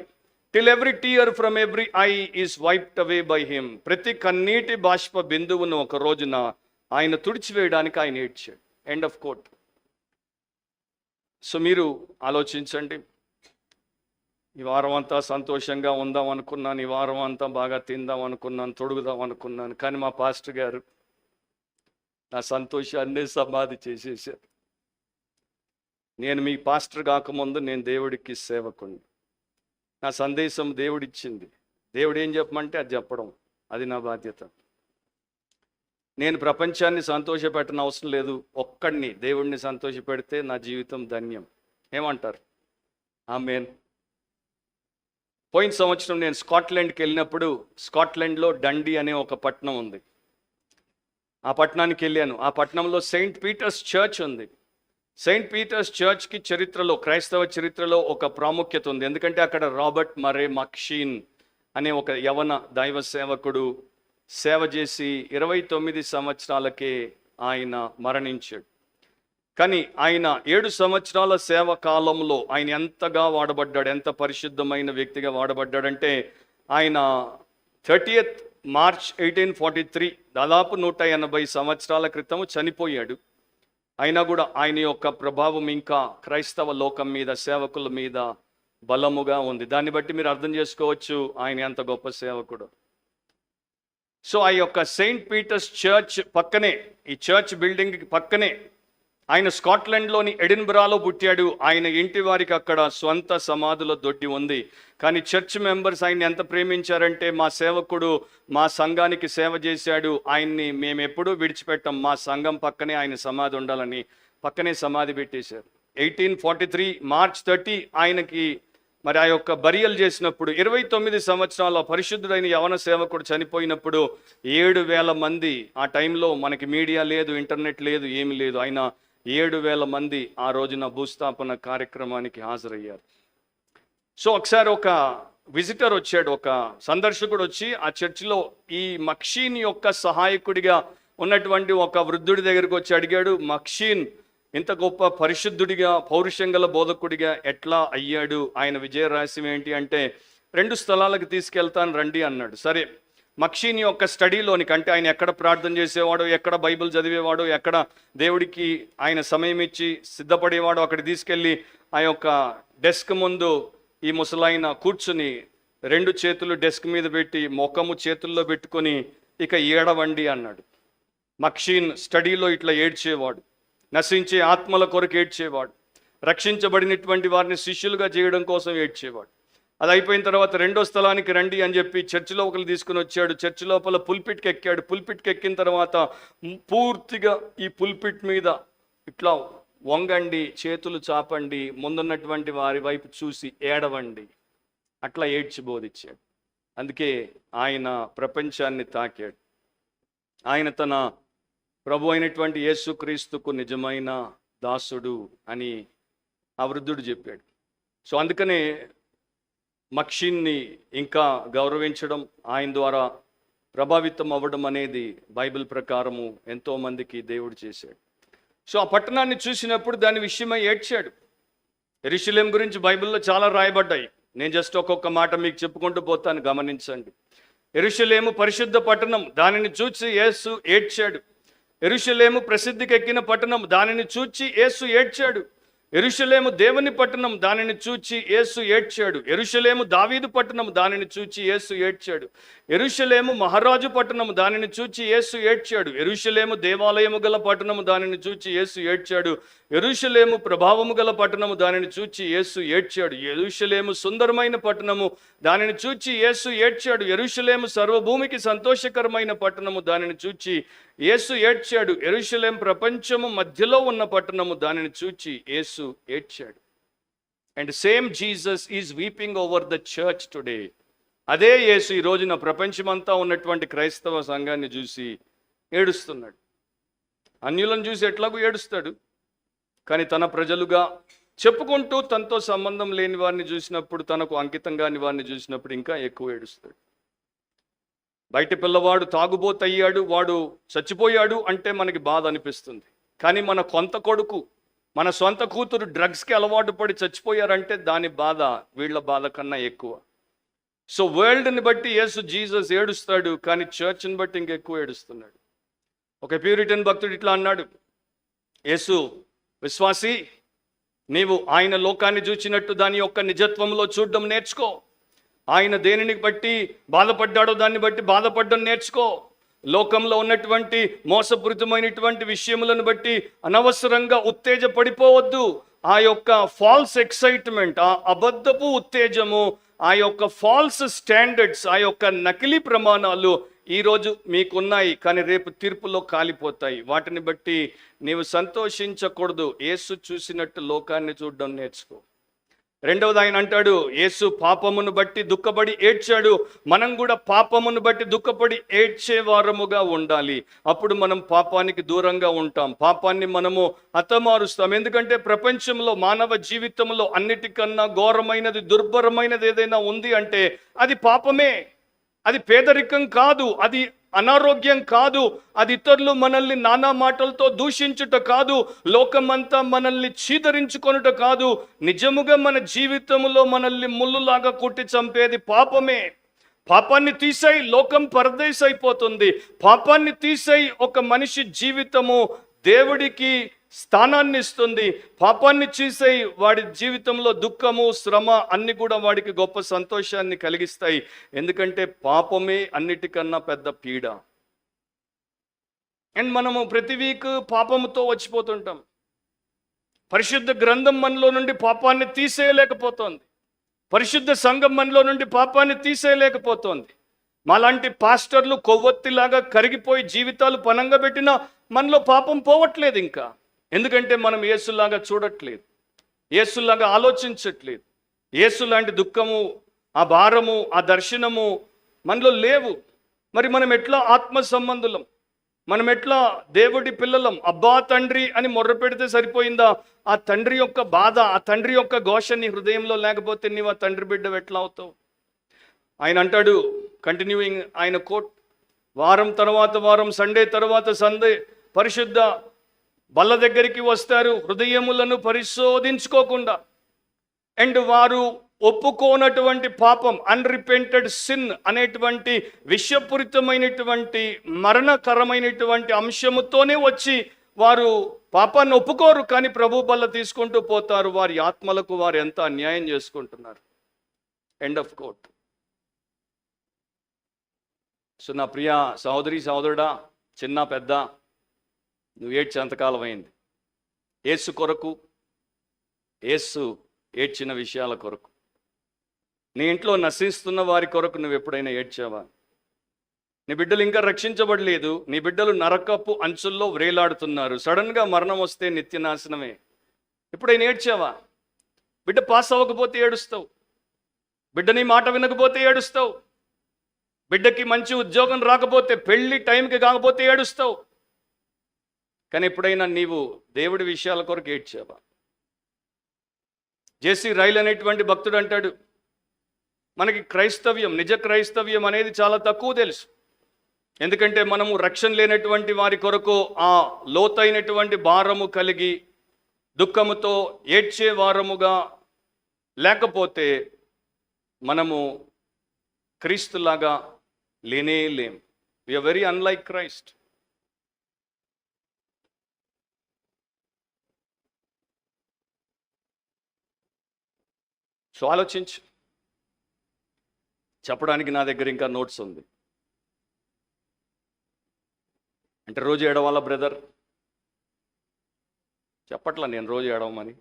Till every tear from every eye is wiped away by him. ప్రతి కన్నీటి బాష్ప బిందువును ఒక రోజున ఆయన తుడిచివేయడానికి ఆయన ఏడ్చాడు. End of coat. సో మీరు ఆలోచించండి, ఈ వారం అంతా సంతోషంగా ఉందాం అనుకున్నాను, ఈ వారం అంతా బాగా తిందాం అనుకున్నాను, తొడుగుదాం అనుకున్నాను, కానీ మా పాస్టర్ గారు నా సంతోషాన్ని సమాధి చేసేసారు. నేను మీ పాస్టర్ కాకముందు నేను దేవుడికి సేవకుని. నా సందేశం దేవుడిచ్చింది, దేవుడు ఏం చెప్పమంటే అది చెప్పడం, అది నా బాధ్యత. నేను ప్రపంచాన్ని సంతోషపెట్టని అవసరం లేదు, ఒక్కడిని దేవుడిని సంతోషపెడితే నా జీవితం ధన్యం. ఏమంటారు? ఆమేన్. పోయిన సంవత్సరం నేను స్కాట్లాండ్కి వెళ్ళినప్పుడు, స్కాట్లాండ్లో డండీ అనే ఒక పట్టణం ఉంది, ఆ పట్టణానికి వెళ్ళాను. ఆ పట్టణంలో సెయింట్ పీటర్స్ చర్చ్ ఉంది. సెయింట్ పీటర్స్ చర్చ్కి చరిత్రలో, క్రైస్తవ చరిత్రలో ఒక ప్రాముఖ్యత ఉంది. ఎందుకంటే అక్కడ రాబర్ట్ మరే మక్షీన్ అనే ఒక యవన దైవ సేవకుడు సేవ చేసి 29 సంవత్సరాలకే ఆయన మరణించాడు. కానీ ఆయన 7 సంవత్సరాల సేవ కాలంలో ఆయన ఎంతగా వాడబడ్డాడు, ఎంత పరిశుద్ధమైన వ్యక్తిగా వాడబడ్డాడంటే ఆయన 30th మార్చ్ 1843, దాదాపు 180 సంవత్సరాల క్రితం చనిపోయాడు. అయినా కూడా ఆయన యొక్క ప్రభావం ఇంకా క్రైస్తవ లోకం మీద, సేవకుల మీద బలముగా ఉంది. దాన్ని బట్టి మీరు అర్థం చేసుకోవచ్చు ఆయన ఎంత గొప్ప సేవకుడు. సో ఆ యొక్క సెయింట్ పీటర్స్ చర్చ్ పక్కనే, ఈ చర్చ్ బిల్డింగ్ పక్కనే ఆయన స్కాట్లాండ్లోని ఎడిన్బరాలో పుట్టాడు. ఆయన ఇంటి వారికి అక్కడ స్వంత సమాధుల దొడ్డి ఉంది. కానీ చర్చ్ మెంబర్స్ ఆయన్ని ఎంత ప్రేమించారంటే, మా సేవకుడు మా సంఘానికి సేవ చేశాడు, ఆయన్ని మేము ఎప్పుడూ విడిచిపెట్టాం, మా సంఘం పక్కనే ఆయన సమాధి ఉండాలని పక్కనే సమాధి పెట్టేశారు. 1843 మార్చ్ 30 ఆయనకి మరి ఆ యొక్క బరియల్ చేసినప్పుడు 29 సంవత్సరాల పరిశుద్ధుడైన యవన సేవకుడు చనిపోయినప్పుడు 7,000 మంది, ఆ టైంలో మనకి మీడియా లేదు, ఇంటర్నెట్ లేదు, ఏమి లేదు, ఆయన 7,000 మంది ఆ రోజున భూస్థాపన కార్యక్రమానికి హాజరయ్యారు. సో ఒకసారి ఒక విజిటర్ వచ్చాడు, ఒక సందర్శకుడు వచ్చి ఆ చర్చిలో ఈ మక్షీన్ యొక్క సహాయకుడిగా ఉన్నటువంటి ఒక వృద్ధుడి దగ్గరికి వచ్చి అడిగాడు, మక్షీన్ ఇంత గొప్ప పరిశుద్ధుడిగా, పౌరుషం గల బోధకుడిగా ఎట్లా అయ్యాడు, ఆయన విజయ రహస్యం ఏంటి అంటే, 2 స్థలాలకు తీసుకెళ్తాను రండి అన్నాడు. సరే, మక్షీని యొక్క స్టడీలోనికి, అంటే ఆయన ఎక్కడ ప్రార్థన చేసేవాడో, ఎక్కడ బైబిల్ చదివేవాడో, ఎక్కడ దేవుడికి ఆయన సమయం ఇచ్చి సిద్ధపడేవాడో అక్కడ తీసుకెళ్ళి ఆ యొక్క డెస్క్ ముందు ఈ ముసలాయన కూర్చుని 2 చేతులు డెస్క్ మీద పెట్టి ముఖము చేతుల్లో పెట్టుకొని ఇక ఏడవండి అన్నాడు. మక్షీన్ స్టడీలో ఇట్లా ఏడ్చేవాడు, నశించే ఆత్మల కొరకు ఏడ్చేవాడు, రక్షించబడినటువంటి వారిని శిష్యులుగా చేయడం కోసం ఏడ్చేవాడు. అది అయిపోయిన తర్వాత 2వ స్థలానికి రండి అని చెప్పి చర్చిలో ఒకరు తీసుకుని వచ్చాడు. చర్చి లోపల పుల్పిట్కి ఎక్కాడు. పుల్పిట్కి ఎక్కిన తర్వాత పూర్తిగా ఈ పుల్పిట్ మీద ఇట్లా వంగండి, చేతులు చాపండి, ముందున్నటువంటి వారి వైపు చూసి ఏడవండి, అట్లా ఏడ్చి బోధించాడు. అందుకే ఆయన ప్రపంచాన్ని తాకాడు. ఆయన తన ప్రభు అయినటువంటి యేసుక్రీస్తుకు నిజమైన దాసుడు అని ఆ వృద్ధుడు చెప్పాడు. సో అందుకనే మక్షీన్ని ఇంకా గౌరవించడం, ఆయన ద్వారా ప్రభావితం అవ్వడం అనేది బైబిల్ ప్రకారము ఎంతోమందికి దేవుడు చేశాడు. సో ఆ పట్టణాన్ని చూసినప్పుడు దాని విషయమై ఏడ్చాడు. యెరూషలేము గురించి బైబిల్లో చాలా రాయబడ్డాయి. నేను జస్ట్ ఒక్కొక్క మాట మీకు చెప్పుకుంటూ పోతాను, గమనించండి. యెరూషలేము పరిశుద్ధ పట్టణం, దానిని చూసి యేసు ఏడ్చాడు. యెరూషలేము ప్రసిద్ధికి ఎక్కిన పట్టణం, దానిని చూచి యేసు ఏడ్చాడు. యెరూషలేము దేవుని పట్టణం, దానిని చూచి యేసు ఏడ్చాడు. యెరూషలేము దావీదు పట్టణం, దానిని చూచి యేసు ఏడ్చాడు. యెరూషలేము మహారాజు పట్టణం, దానిని చూచి యేసు ఏడ్చాడు. యెరూషలేము దేవాలయము గల పట్టణము, దానిని చూచి యేసు ఏడ్చాడు. యెరూషలేము ప్రభావము గల పట్టణము, దానిని చూచి యేసు ఏడ్చాడు. యెరూషలేము సుందరమైన పట్టణము, దానిని చూచి యేసు ఏడ్చాడు. యెరూషలేము సర్వభూమికి సంతోషకరమైన పట్టణము, దానిని చూచి యేసు ఏడ్చాడు. యెరూషలేం ప్రపంచము మధ్యలో ఉన్న పట్టణము, దానిని చూచి యేసు ఏడ్చాడు. And same Jesus is weeping over the church today. అదే యేసు ఈ రోజున ప్రపంచమంతా ఉన్నటువంటి క్రైస్తవ సంఘాన్ని చూసి ఏడుస్తున్నాడు. అన్యులను చూసి ఎట్లాగూ ఏడుస్తాడు, కానీ తన ప్రజలుగా చెప్పుకుంటూ తనతో సంబంధం లేని వారిని చూసినప్పుడు, తనకు అంకితం కాని వారిని చూసినప్పుడు ఇంకా ఎక్కువ ఏడుస్తాడు. బయట పిల్లవాడు తాగుబోతయ్యాడు, వాడు చచ్చిపోయాడు అంటే మనకి బాధ అనిపిస్తుంది. కానీ మన కొంత కొడుకు, మన సొంత కూతురు డ్రగ్స్కి అలవాటు పడి చచ్చిపోయారంటే దాని బాధ వీళ్ళ బాధ కన్నా ఎక్కువ. సో వరల్డ్ని బట్టి జీసస్ ఏడుస్తాడు, కానీ చర్చ్ని బట్టి ఇంకెక్కువ ఏడుస్తున్నాడు. ఒక ప్యూరిటన్ భక్తుడు ఇట్లా అన్నాడు, యేసు విశ్వాసి, నీవు ఆయన లోకాన్ని చూచినట్టు దాని యొక్క నిజత్వంలో చూడడం నేర్చుకో. ఆయన దేనిని బట్టి బాధపడ్డాడో దాన్ని బట్టి బాధపడడం నేర్చుకో. లోకంలో ఉన్నటువంటి మోసపూరితమైనటువంటి విషయములను బట్టి అనవసరంగా ఉత్తేజపడిపోవద్దు. ఆ యొక్క ఫాల్స్ ఎక్సైట్మెంట్, ఆ అబద్ధపు ఉత్తేజము, ఆ యొక్క ఫాల్స్ స్టాండర్డ్స్, ఆ యొక్క నకిలీ ప్రమాణాలు ఈరోజు మీకున్నాయి, కానీ రేపు తీర్పులో కాలిపోతాయి. వాటిని బట్టి నీవు సంతోషించకూడదు. యేసు చూసినట్టు లోకాన్ని చూడడం నేర్చుకో. రెండవది ఆయన అంటాడు, యేసు పాపమును బట్టి దుఃఖపడి ఏడ్చాడు, మనం కూడా పాపమును బట్టి దుఃఖపడి ఏడ్చేవారముగా ఉండాలి. అప్పుడు మనం పాపానికి దూరంగా ఉంటాం, పాపాన్ని మనము హతమారుస్తాం. ఎందుకంటే ప్రపంచంలో, మానవ జీవితంలో అన్నిటికన్నా ఘోరమైనది, దుర్భరమైనది ఏదైనా ఉంది అంటే అది పాపమే. అది పేదరికం కాదు, అది అనారోగ్యం కాదు, అది ఇతరులు మనల్ని నానా మాటలతో దూషించుట కాదు, లోకమంతా మనల్ని చీదరించుకొనుట కాదు. నిజముగా మన జీవితంలో మనల్ని ముళ్ళులాగా కుట్టి చంపేది పాపమే. పాపాన్ని తీసేయి, లోకం పరదేశ్ అయిపోతుంది. పాపాన్ని తీసేయి, ఒక మనిషి జీవితము దేవుడికి స్థానాన్ని ఇస్తుంది. పాపాన్ని తీసేయి, వాడి జీవితంలో దుఃఖము, శ్రమ అన్ని కూడా వాడికి గొప్ప సంతోషాన్ని కలిగిస్తాయి. ఎందుకంటే పాపమే అన్నిటికన్నా పెద్ద పీడ. అండ్ మనము ప్రతి వీక్ పాపముతో వచ్చిపోతుంటాం. పరిశుద్ధ గ్రంథం మనలో నుండి పాపాన్ని తీసేయలేకపోతోంది. పరిశుద్ధ సంఘం మనలో నుండి పాపాన్ని తీసేయలేకపోతోంది. మాలాంటి పాస్టర్లు కొవ్వొత్తిలాగా కరిగిపోయి జీవితాలు పనంగా పెట్టినా మనలో పాపం పోవట్లేదు ఇంకా. ఎందుకంటే మనం యేసులాగా చూడట్లేదు, యేసులాగా ఆలోచించట్లేదు. యేసు లాంటి దుఃఖము, ఆ భారము, ఆ దర్శనము మనలో లేవు. మరి మనం ఎట్లా ఆత్మ సంబంధులం? మనం ఎట్లా దేవుడి పిల్లలం? అబ్బా తండ్రి అని మొర్ర పెడితే సరిపోయిందా? ఆ తండ్రి యొక్క బాధ, ఆ తండ్రి యొక్క ఘోష నీ హృదయంలో లేకపోతే నీవు ఆ తండ్రి బిడ్డ ఎట్లా అవుతావు? ఆయన అంటాడు, కంటిన్యూయింగ్ ఆయన కోట్, వారం తర్వాత వారం, సండే తర్వాత సండే పరిశుద్ధ బల్ల దగ్గరికి వస్తారు హృదయములను పరిశోధించుకోకుండా. అండ్ వారు ఒప్పుకోనటువంటి పాపం, అన్రిపెంటెడ్ సిన్ అనేటువంటి విషపూరితమైనటువంటి మరణకరమైనటువంటి అంశముతోనే వచ్చి వారు పాపాన్ని ఒప్పుకోరు, కానీ ప్రభు బల్ల తీసుకుంటూ పోతారు. వారి ఆత్మలకు వారు ఎంత అన్యాయం చేసుకుంటున్నారు. End of coat. సో నా ప్రియ సహోదరి సహోదరుడా, చిన్న పెద్ద, నువ్వు ఏడ్చి ఎంతకాలం అయింది? యేసు కొరకు, యేసు ఏడ్చిన విషయాల కొరకు, నీ ఇంట్లో నశిస్తున్న వారి కొరకు నువ్వు ఎప్పుడైనా ఏడ్చావా? నీ బిడ్డలు ఇంకా రక్షించబడలేదు, నీ బిడ్డలు నరకపు అంచుల్లో వ్రేలాడుతున్నారు, సడన్గా మరణం వస్తే నిత్య నాశనమే. ఎప్పుడైనా ఏడ్చావా? బిడ్డ పాస్ అవ్వకపోతే ఏడుస్తావు, బిడ్డ నీ మాట వినకపోతే ఏడుస్తావు, బిడ్డకి మంచి ఉద్యోగం రాకపోతే, పెళ్లి టైంకి కాకపోతే ఏడుస్తావు. కానీ ఎప్పుడైనా నీవు దేవుడి విషయాల కొరకు ఏడ్చావా? జేసీ రైల్ అనేటువంటి భక్తుడు అంటాడు, మనకి క్రైస్తవ్యం, నిజ క్రైస్తవ్యం అనేది చాలా తక్కువ తెలుసు. ఎందుకంటే మనము రక్షణ లేనటువంటి వారి కొరకు ఆ లోతైనటువంటి భారము కలిగి దుఃఖముతో ఏడ్చే వారముగా లేకపోతే మనము క్రీస్తులాగా లేనే లేం. We are very unlike Christ. So ఆలోచించు. చెప్పడానికి నా దగ్గర ఇంకా నోట్స్ ఉంది. అంటే రోజు ఏడవాలా బ్రదర్? చెప్పట్లా నేను రోజు ఏడవమని.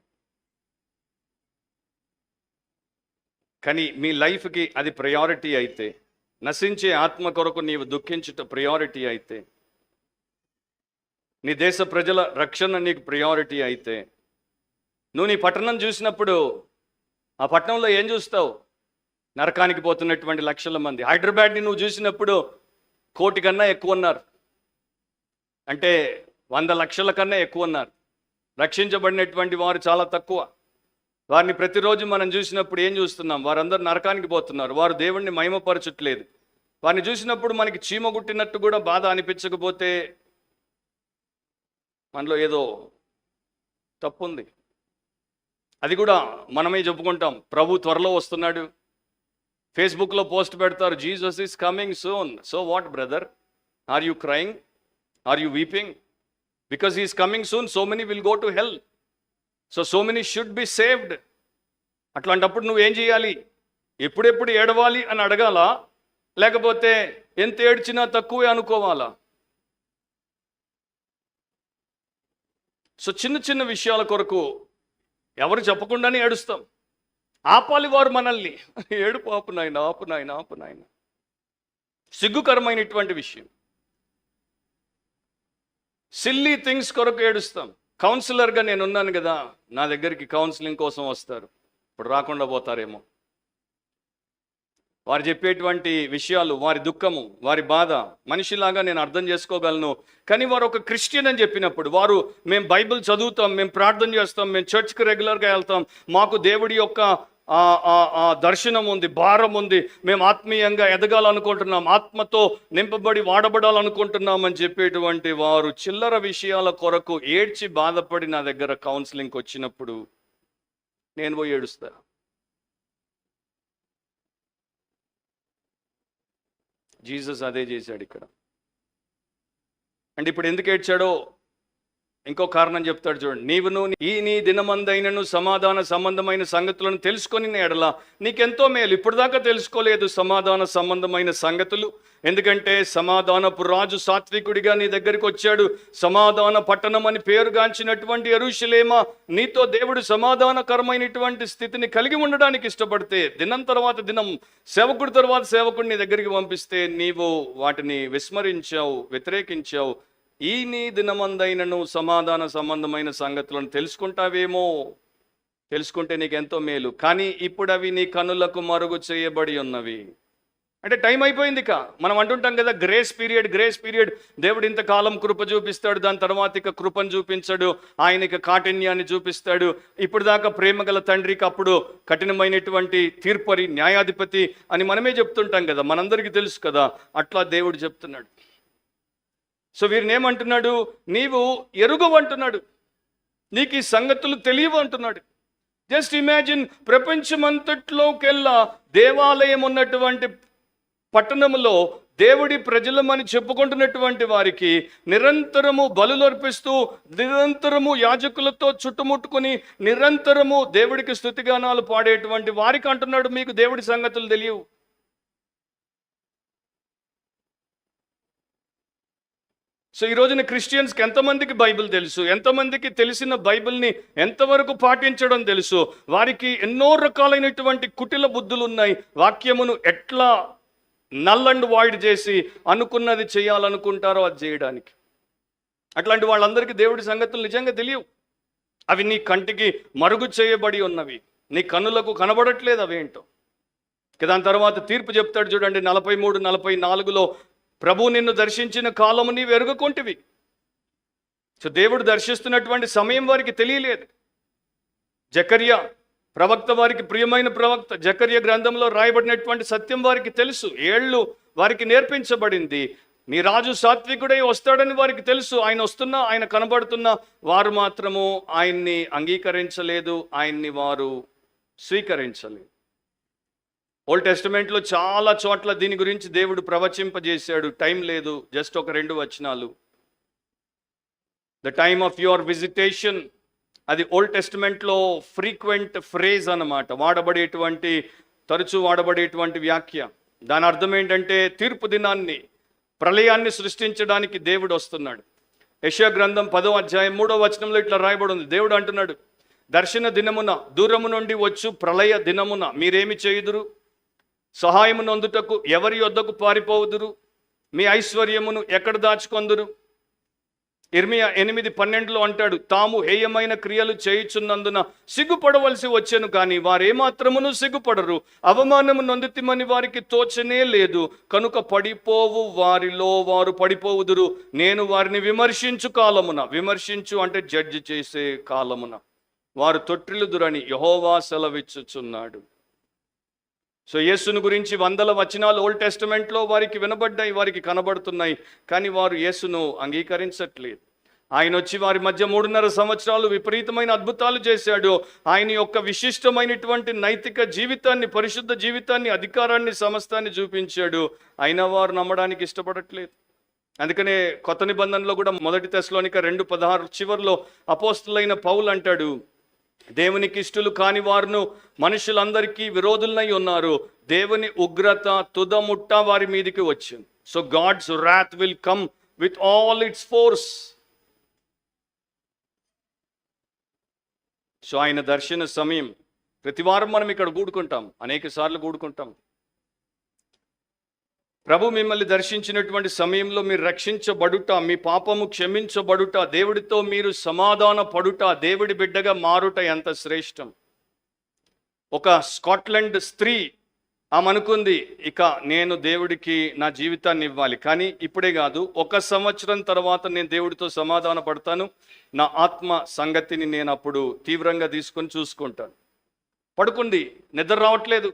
కానీ మీ లైఫ్కి అది ప్రయారిటీ అయితే, నశించే ఆత్మ కొరకు నీవు దుఃఖించుట ప్రయారిటీ అయితే, నీ దేశ ప్రజల రక్షణ నీకు ప్రయారిటీ అయితే, నువ్వు నీ పట్టణం చూసినప్పుడు ఆ పట్టణంలో ఏం చూస్తావు? నరకానికి పోతున్నటువంటి లక్షల మంది. హైదరాబాద్ని నువ్వు చూసినప్పుడు 1 కోటి కన్నా ఎక్కువ ఉన్నారు, అంటే 100 లక్షల కన్నా ఎక్కువ ఉన్నారు. రక్షించబడినటువంటి వారు చాలా తక్కువ. వారిని ప్రతిరోజు మనం చూసినప్పుడు ఏం చూస్తున్నాం? వారందరూ నరకానికి పోతున్నారు, వారు దేవుణ్ణి మహిమపరచట్లేదు. వారిని చూసినప్పుడు మనకి చీమ గుట్టినట్టు కూడా బాధ అనిపించకపోతే మనలో ఏదో తప్పు ఉంది. అది కూడా మనమే చెప్పుకుంటాం, ప్రభు త్వరలో వస్తున్నాడు. ఫేస్బుక్లో పోస్ట్ పెడతారు, Jesus is coming soon. So what brother? Are you crying? Are you weeping? Because he is coming soon, so many will go to hell, so many should be saved. అట్లాంటప్పుడు నువ్వేం చేయాలి? ఎప్పుడెప్పుడు ఏడవాలి అని అడగాలా, లేకపోతే ఎంత ఏడ్చినా తక్కువే అనుకోవాలా? సో చిన్న చిన్న విషయాల కొరకు ఎవరు చెప్పకుండానే ఏడుస్తాం. ఆపాలి వారు మనల్ని, ఏడుపు ఆపు నాయన, ఆపు నాయన, ఆపు నాయన. సిగ్గుకరమైనటువంటి విషయం. సిల్లీ థింగ్స్ కొరకు ఏడుస్తాం. కౌన్సిలర్గా నేను ఉన్నాను కదా, నా దగ్గరికి కౌన్సిలింగ్ కోసం వస్తారు, ఇప్పుడు రాకుండా పోతారేమో. వారు చెప్పేటువంటి విషయాలు, వారి దుఃఖము, వారి బాధ మనిషిలాగా నేను అర్థం చేసుకోగలను. కానీ వారు ఒక క్రిస్టియన్ అని చెప్పినప్పుడు, వారు మేము బైబిల్ చదువుతాం, మేము ప్రార్థన చేస్తాం, మేము చర్చ్కి రెగ్యులర్గా వెళ్తాం, మాకు దేవుడి యొక్క దర్శనం ఉంది, భారం ఉంది, మేము ఆత్మీయంగా ఎదగాలనుకుంటున్నాం, ఆత్మతో నింపబడి వాడబడాలనుకుంటున్నాం అని చెప్పేటువంటి వారు చిల్లర విషయాల కొరకు ఏడ్చి బాధపడి నా దగ్గర కౌన్సిలింగ్కి వచ్చినప్పుడు నేను పోయి ఏడుస్తా. జీసస్ అదే చేశాడు ఇక్కడ. అంటే ఇప్పుడు ఎందుకు ఏడ్చాడో ఇంకో కారణం చెప్తాడు చూడండి. నీవును నీ దినమందైనను సమాధాన సంబంధమైన సంగతులను తెలుసుకొని ఎడల నీకెంతో మేలు. ఇప్పుడు దాకా తెలుసుకోలేదు సమాధాన సంబంధమైన సంగతులు, ఎందుకంటే సమాధానపు రాజు సాత్వికుడిగా నీ దగ్గరికి వచ్చాడు. సమాధాన పట్టణం అని పేరుగాంచినటువంటి యెరూషలేమా, నీతో దేవుడు సమాధానకరమైనటువంటి స్థితిని కలిగి ఉండడానికి ఇష్టపడితే దినం తర్వాత దినం, సేవకుడి తర్వాత సేవకుడిని నీ దగ్గరికి పంపిస్తే నీవు వాటిని విస్మరించావు, వ్యతిరేకించావు. ఈ నీ దినమందైనను సమాధాన సంబంధమైన సంగతులను తెలుసుకుంటావేమో, తెలుసుకుంటే నీకెంతో మేలు. కానీ ఇప్పుడు అవి నీ కనులకు మరుగు చేయబడి ఉన్నవి. అంటే టైం అయిపోయింది. ఇక మనం అంటుంటాం కదా, గ్రేస్ పీరియడ్. దేవుడు ఇంతకాలం కృప చూపిస్తాడు, దాని తర్వాత ఇక కృపను చూపించాడు, ఆయన ఇక కాఠిన్యాన్ని చూపిస్తాడు. ఇప్పుడు దాకా ప్రేమగల తండ్రికి అప్పుడు కఠినమైనటువంటి తీర్పరి న్యాయాధిపతి అని మనమే చెప్తుంటాం కదా, మనందరికీ తెలుసు కదా. అట్లా దేవుడు చెప్తున్నాడు. సో వీరిని ఏమంటున్నాడు? నీవు ఎరుగవు అంటున్నాడు, నీకు ఈ సంగతులు తెలియవు అంటున్నాడు. జస్ట్ ఇమాజిన్, ప్రపంచమంతట్లోకెల్లా దేవాలయం ఉన్నటువంటి పట్టణంలో దేవుడి ప్రజలమని చెప్పుకుంటున్నటువంటి వారికి నిరంతరము బలులు అర్పిస్తూ, నిరంతరము యాజకులతో చుట్టుముట్టుకుని, నిరంతరము దేవుడికి స్తుతిగానాలు పాడేటువంటి వారికి అంటున్నాడు, మీకు దేవుడి సంగతులు తెలియవు. సో ఈ రోజున క్రిస్టియన్స్కి ఎంతమందికి బైబిల్ తెలుసు, ఎంతమందికి తెలిసిన బైబిల్ని ఎంతవరకు పాటించడం తెలుసు? వారికి ఎన్నో రకాలైనటువంటి కుటిల బుద్ధులు ఉన్నాయి. వాక్యమును ఎట్లా నల్ అండ్ వాయిడ్ చేసి అనుకున్నది చేయాలనుకుంటారో అది చేయడానికి. అట్లాంటి వాళ్ళందరికీ దేవుడి సంగతులు నిజంగా తెలియవు. అవి నీ కంటికి మరుగు చేయబడి ఉన్నవి, నీ కన్నులకు కనబడట్లేదు అవేంటో. దాని తర్వాత తీర్పు చెప్తాడు చూడండి, 43, 44లో, ప్రభు నిన్ను దర్శించిన కాలము నీవు ఎరుగకుంటివి. సో దేవుడు దర్శిస్తున్నటువంటి సమయం వారికి తెలియలేదు. జకర్యా ప్రవక్త, వారికి ప్రియమైన ప్రవక్త, జకర్యా గ్రంథంలో రాయబడినటువంటి సత్యం వారికి తెలుసు. ఏళ్ళు వారికి నేర్పించబడింది. నీ రాజు సాత్వికుడై వస్తాడని వారికి తెలుసు. ఆయన వస్తున్నా, ఆయన కనబడుతున్నా వారు మాత్రము ఆయన్ని అంగీకరించలేదు, ఆయన్ని వారు స్వీకరించలేదు. ఓల్డ్ టెస్టిమెంట్లో చాలా చోట్ల దీని గురించి దేవుడు ప్రవచింపజేశాడు. టైం లేదు, జస్ట్ ఒక 2 వచనాలు. The time of your visitation, అది ఓల్డ్ టెస్టిమెంట్లో ఫ్రీక్వెంట్ ఫ్రేజ్ అన్నమాట, తరచూ వాడబడేటువంటి వ్యాఖ్య. దాని అర్థం ఏంటంటే తీర్పు దినాన్ని, ప్రళయాన్ని సృష్టించడానికి దేవుడు వస్తున్నాడు. యెషయా గ్రంథం 10వ అధ్యాయం 3వ వచనంలో ఇట్లా రాయబడి ఉంది. దేవుడు అంటున్నాడు, దర్శన దినమున, దూరము నుండి వచ్చు ప్రళయ దినమున మీరేమి చేయుదురు? సహాయము నొందుటకు ఎవరి యొద్దకు పారిపోవుదురు? మీ ఐశ్వర్యమును ఎక్కడ దాచుకొందురు? ఇర్మియా 8:12లో అంటాడు, తాము హేయమైన క్రియలు చేయుచున్నందున సిగ్గుపడవలసి వచ్చెను, కానీ వారేమాత్రమును సిగ్గుపడరు. అవమానము నొందితిమని వారికి తోచనే లేదు, కనుక పడిపోవు వారిలో వారు పడిపోవుదురు. నేను వారిని విమర్శించు కాలమున, విమర్శించు అంటే జడ్జి చేసే కాలమున వారు తొట్టిల్లుదురని యెహోవా సెలవిచ్చుచున్నాడు. సో యేసును గురించి వందల వచనాలు ఓల్డ్ టెస్టిమెంట్లో వారికి వినబడ్డాయి, వారికి కనబడుతున్నాయి, కానీ వారు యేసును అంగీకరించట్లేదు. ఆయన వచ్చి వారి మధ్య 3.5 సంవత్సరాలు విపరీతమైన అద్భుతాలు చేశాడు. ఆయన యొక్క విశిష్టమైనటువంటి నైతిక జీవితాన్ని, పరిశుద్ధ జీవితాన్ని, అధికారాన్ని, సమస్తాన్ని చూపించాడు. అయినా వారు నమ్మడానికి ఇష్టపడట్లేదు. అందుకనే కొత్త నిబంధనలో కూడా 1 తెస్సలోనిక 2:16 చివరిలో అపోస్తలుడైన పౌలు అంటాడు, దేవునికి ఇష్టలు కాని వారును మనుషులందరికీ విరోధులై ఉన్నారు. దేవుని ఉగ్రత తుదముట్ట వారి మీదికి వచ్చింది. So God's wrath will come with all its force. So ఆయన దర్శన సమయం, ప్రతివారం మనం ఇక్కడ కూడుకుంటాం, అనేక సార్లు కూడుకుంటాం. ప్రభు మిమ్మల్ని దర్శించినటువంటి సమయంలో మీరు రక్షించబడుట, మీ పాపము క్షమించబడుట, దేవుడితో మీరు సమాధాన పడుట, దేవుడి బిడ్డగా మారుట ఎంత శ్రేష్టం. ఒక స్కాట్లాండ్ స్త్రీ ఆమె అనుకుంది, ఇక నేను దేవుడికి నా జీవితాన్ని ఇవ్వాలి, కానీ ఇప్పుడే కాదు, 1 సంవత్సరం తర్వాత నేను దేవుడితో సమాధాన పడతాను, నా ఆత్మ సంగతిని నేను అప్పుడు తీవ్రంగా తీసుకొని చూసుకుంటాను. పడుకుంది, నిద్ర రావట్లేదు.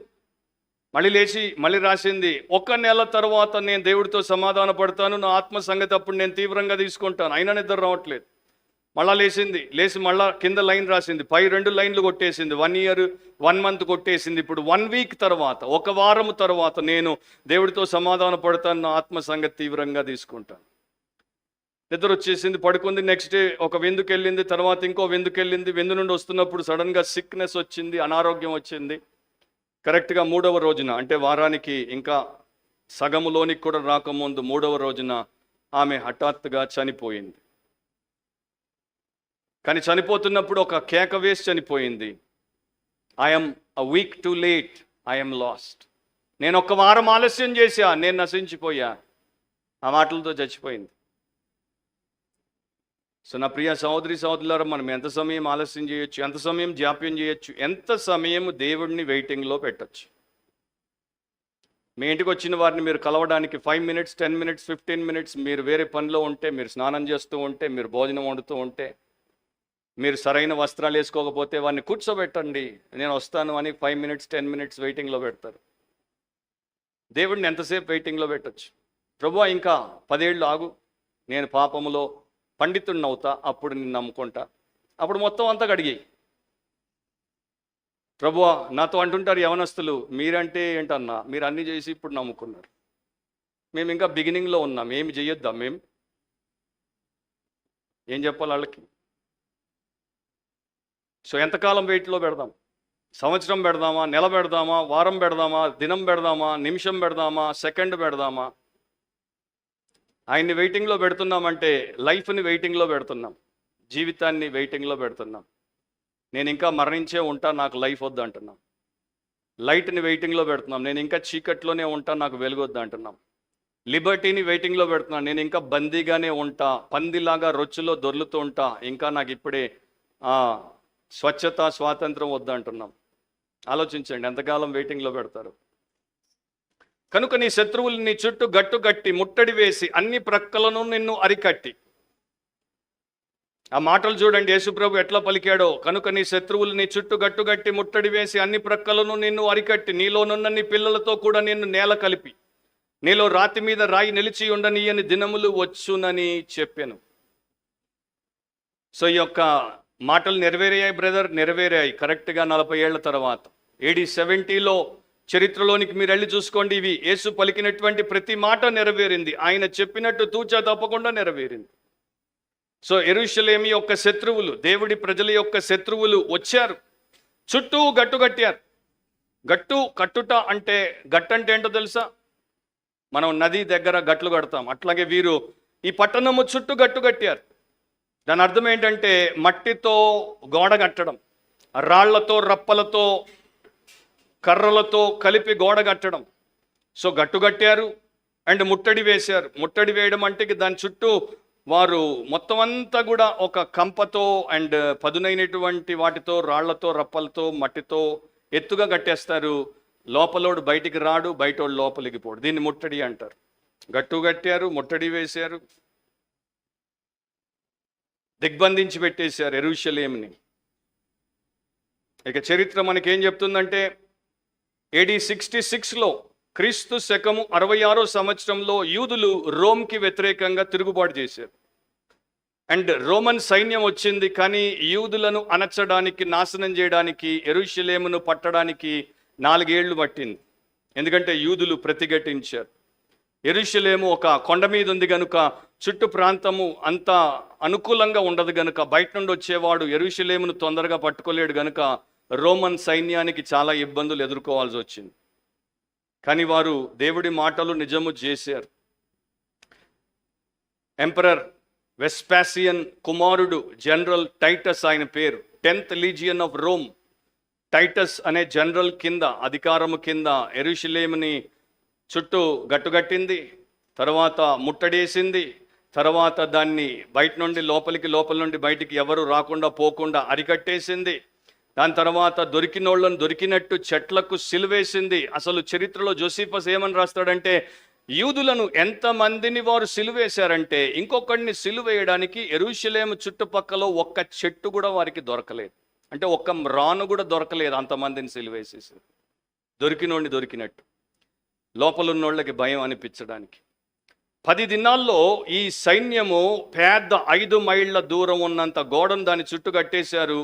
మళ్ళీ లేచి మళ్ళీ రాసింది, 1 నెల తర్వాత నేను దేవుడితో సమాధాన పడతాను, నా ఆత్మ సంగతి అప్పుడు నేను తీవ్రంగా తీసుకుంటాను, అయినా నిద్ర రావట్లేదు. మళ్ళా లేచి మళ్ళా కింద లైన్ రాసింది, పై 2 లైన్లు కొట్టేసింది. 1 ఇయర్ 1 మంత్ కొట్టేసింది. ఇప్పుడు 1 వీక్ తర్వాత, 1 వారం తర్వాత నేను దేవుడితో సమాధాన పడతాను, నా ఆత్మ సంగతి తీవ్రంగా తీసుకుంటాను. నిద్ర వచ్చేసింది, పడుకుంది. నెక్స్ట్ డే ఒక విందుకు వెళ్ళింది, తర్వాత ఇంకో విందుకు వెళ్ళింది. విందు నుండి వస్తున్నప్పుడు సడన్గా సిక్నెస్ వచ్చింది, అనారోగ్యం వచ్చింది. కరెక్ట్గా 3వ రోజున, అంటే వారానికి ఇంకా సగములోనికి కూడా రాకముందు 3వ రోజున ఆమె హఠాత్తుగా చనిపోయింది. కానీ చనిపోతున్నప్పుడు ఒక కేక వేసి చనిపోయింది, I'm a week to late, I'm last. నేను 1 వారం ఆలస్యం చేశా, నేను నశించిపోయా. ఆ మాటలతో చచ్చిపోయింది. సో నా ప్రియ సహోదరి సహోదరులారా, మనం ఎంత సమయం ఆలస్యం చేయొచ్చు, ఎంత సమయం జాప్యం చేయొచ్చు, ఎంత సమయం దేవుడిని వెయిటింగ్లో పెట్టచ్చు. మీ ఇంటికి వచ్చిన వారిని మీరు కలవడానికి 5 మినిట్స్, 10 మినిట్స్, 15 మినిట్స్ మీరు వేరే పనిలో ఉంటే, మీరు స్నానం చేస్తూ ఉంటే, మీరు భోజనం వండుతూ ఉంటే, మీరు సరైన వస్త్రాలు వేసుకోకపోతే వారిని కూర్చోబెట్టండి, నేను వస్తాను అని 5 మినిట్స్, 10 మినిట్స్ వెయిటింగ్లో పెడతారు. దేవుడిని ఎంతసేపు వెయిటింగ్లో పెట్టచ్చు? ప్రభువా ఇంకా 10 ఏళ్ళు ఆగు, నేను పాపములో పండితుడిని అవుతా, అప్పుడు నిన్ను నమ్ముకుంటా. అప్పుడు మొత్తం అంతా కడిగి. ప్రభువా నాతో అంటుంటారు యవనస్తులు, మీరంటే ఏంటన్నా, మీరు అన్నీ చేసి ఇప్పుడు నమ్ముకున్నారు, మేము ఇంకా బిగినింగ్లో ఉన్నాం, ఏమి చేయొద్దా మేము? ఏం చెప్పాలి వాళ్ళకి? సో ఎంతకాలం వెయిట్లో పెడదాం? సంవత్సరం పెడదామా, నెల పెడదామా, వారం పెడదామా, దినం పెడదామా, నిమిషం పెడదామా, సెకండ్ పెడదామా? ఆయన్ని వెయిటింగ్లో పెడుతున్నామంటే లైఫ్ని వెయిటింగ్లో పెడుతున్నాం, జీవితాన్ని వెయిటింగ్లో పెడుతున్నాం. నేను ఇంకా మరణించే ఉంటా, నాకు లైఫ్ వద్దు అంటున్నాం. లైట్ని వెయిటింగ్లో పెడుతున్నాం, నేను ఇంకా చీకట్లోనే ఉంటా, నాకు వెలుగొద్దు అంటున్నాం. లిబర్టీని వెయిటింగ్లో పెడుతున్నాను, నేను ఇంకా బందీగానే ఉంటా, పందిలాగా రొచ్చులో దొర్లుతూ ఉంటా, ఇంకా నాకు ఇప్పుడే స్వచ్ఛత స్వాతంత్రం వద్దంటున్నాం. ఆలోచించండి, ఎంతకాలం వెయిటింగ్లో పెడతారు? కనుక నీ శత్రువులు నీ చుట్టూ గట్టుగట్టి ముట్టడి వేసి అన్ని ప్రక్కలను నిన్ను అరికట్టి. ఆ మాటలు చూడండి, యేసుప్రభు ఎట్లా పలికాడో. కనుక నీ శత్రువులు నీ చుట్టూ గట్టుగట్టి ముట్టడి వేసి అన్ని ప్రక్కలను నిన్ను అరికట్టి, నీలోనున్న నీ పిల్లలతో కూడా నిన్ను నేల కలిపి, నీలో రాతి మీద రాయి నిలిచి ఉండనీయని దినములు వచ్చునని చెప్పాను. సో ఈ యొక్క మాటలు నెరవేరాయి బ్రదర్, నెరవేరాయి కరెక్ట్గా 40 ఏళ్ల తర్వాత. AD 70లో చరిత్రలోనికి మీరు వెళ్ళి చూసుకోండి, ఇవి యేసు పలికినటువంటి ప్రతి మాట నెరవేరింది. ఆయన చెప్పినట్టు తూచా తప్పకుండా నెరవేరింది. సో యెరూషలేము యొక్క శత్రువులు, దేవుడి ప్రజల యొక్క శత్రువులు వచ్చారు, చుట్టూ గట్టు కట్టారు. కట్టుట అంటే, గట్టంటే ఏంటో తెలుసా? మనం నది దగ్గర గట్లు కడతాం, అట్లాగే వీరు ఈ పట్టణము చుట్టూ గట్టు కట్టారు. దాని అర్థం ఏంటంటే మట్టితో గోడ కట్టడం, రాళ్లతో, రప్పలతో, కర్రలతో కలిపి గోడ కట్టడం. సో గట్టు కట్టారు అండ్ ముట్టడి వేశారు. ముట్టడి వేయడం అంటే దాని చుట్టూ వారు మొత్తం అంతా కూడా ఒక కంపతో అండ్ పదునైనటువంటి వాటితో, రాళ్లతో, రప్పలతో, మట్టితో ఎత్తుగా కట్టేస్తారు. లోపలోడు బయటికి రాడు, బయటోడు లోపలికి పోడు. దీన్ని ముట్టడి అంటారు. గట్టు కట్టారు, ముట్టడి వేశారు, దిగ్బంధించి పెట్టేశారు యెరూషలేముని. ఇక చరిత్ర మనకేం చెప్తుందంటే, AD 66లో క్రీస్తు శకము 66వ సంవత్సరంలో యూదులు రోమ్కి వ్యతిరేకంగా తిరుగుబాటు చేశారు. అండ్ రోమన్ సైన్యం వచ్చింది, కానీ యూదులను అణచడానికి, నాశనం చేయడానికి, యెరూషలేమును పట్టడానికి 4 ఏళ్ళు పట్టింది. ఎందుకంటే యూదులు ప్రతిఘటించారు. యెరూషలేము ఒక కొండ మీద ఉంది కనుక చుట్టూ ప్రాంతము అంత అనుకూలంగా ఉండదు గనుక, బయట నుండి వచ్చేవాడు యెరూషలేమును తొందరగా పట్టుకోలేడు గనుక రోమన్ సైన్యానికి చాలా ఇబ్బందులు ఎదుర్కోవాల్సి వచ్చింది. కానీ వారు దేవుడి మాటలు నిజము చేశారు. ఎంపరర్ వెస్పాసియన్ కుమారుడు జనరల్ టైటస్, ఆయన పేరు, 10th legion of Rome. Titus అనే జనరల్ కింద, అధికారము కింద యెరూషలేముని చుట్టూ గట్టుగట్టింది, తర్వాత ముట్టడేసింది, తర్వాత దాన్ని బయట నుండి లోపలికి, లోపల నుండి బయటికి ఎవరు రాకుండా పోకుండా అరికట్టేసింది. దాని తర్వాత దొరికినోళ్ళను దొరికినట్టు చెట్లకు సిలువేసింది. అసలు చరిత్రలో జోసిఫస్ ఏమని రాస్తాడంటే, యూదులను ఎంతమందిని వారు సిలువేశారంటే, ఇంకొకడిని సిలువేయడానికి యెరూషలేము చుట్టుపక్కల ఒక్క చెట్టు కూడా వారికి దొరకలేదు. అంటే ఒక్క రాను కూడా దొరకలేదు, అంతమందిని సిలువేసేసారు. దొరికినోడిని దొరికినట్టు, లోపలున్నోళ్ళకి భయం అనిపించడానికి. 10 దినాల్లో ఈ సైన్యము పెద్ద 5 మైళ్ళ దూరం ఉన్నంత గోడను దాని చుట్టూ కట్టేశారు.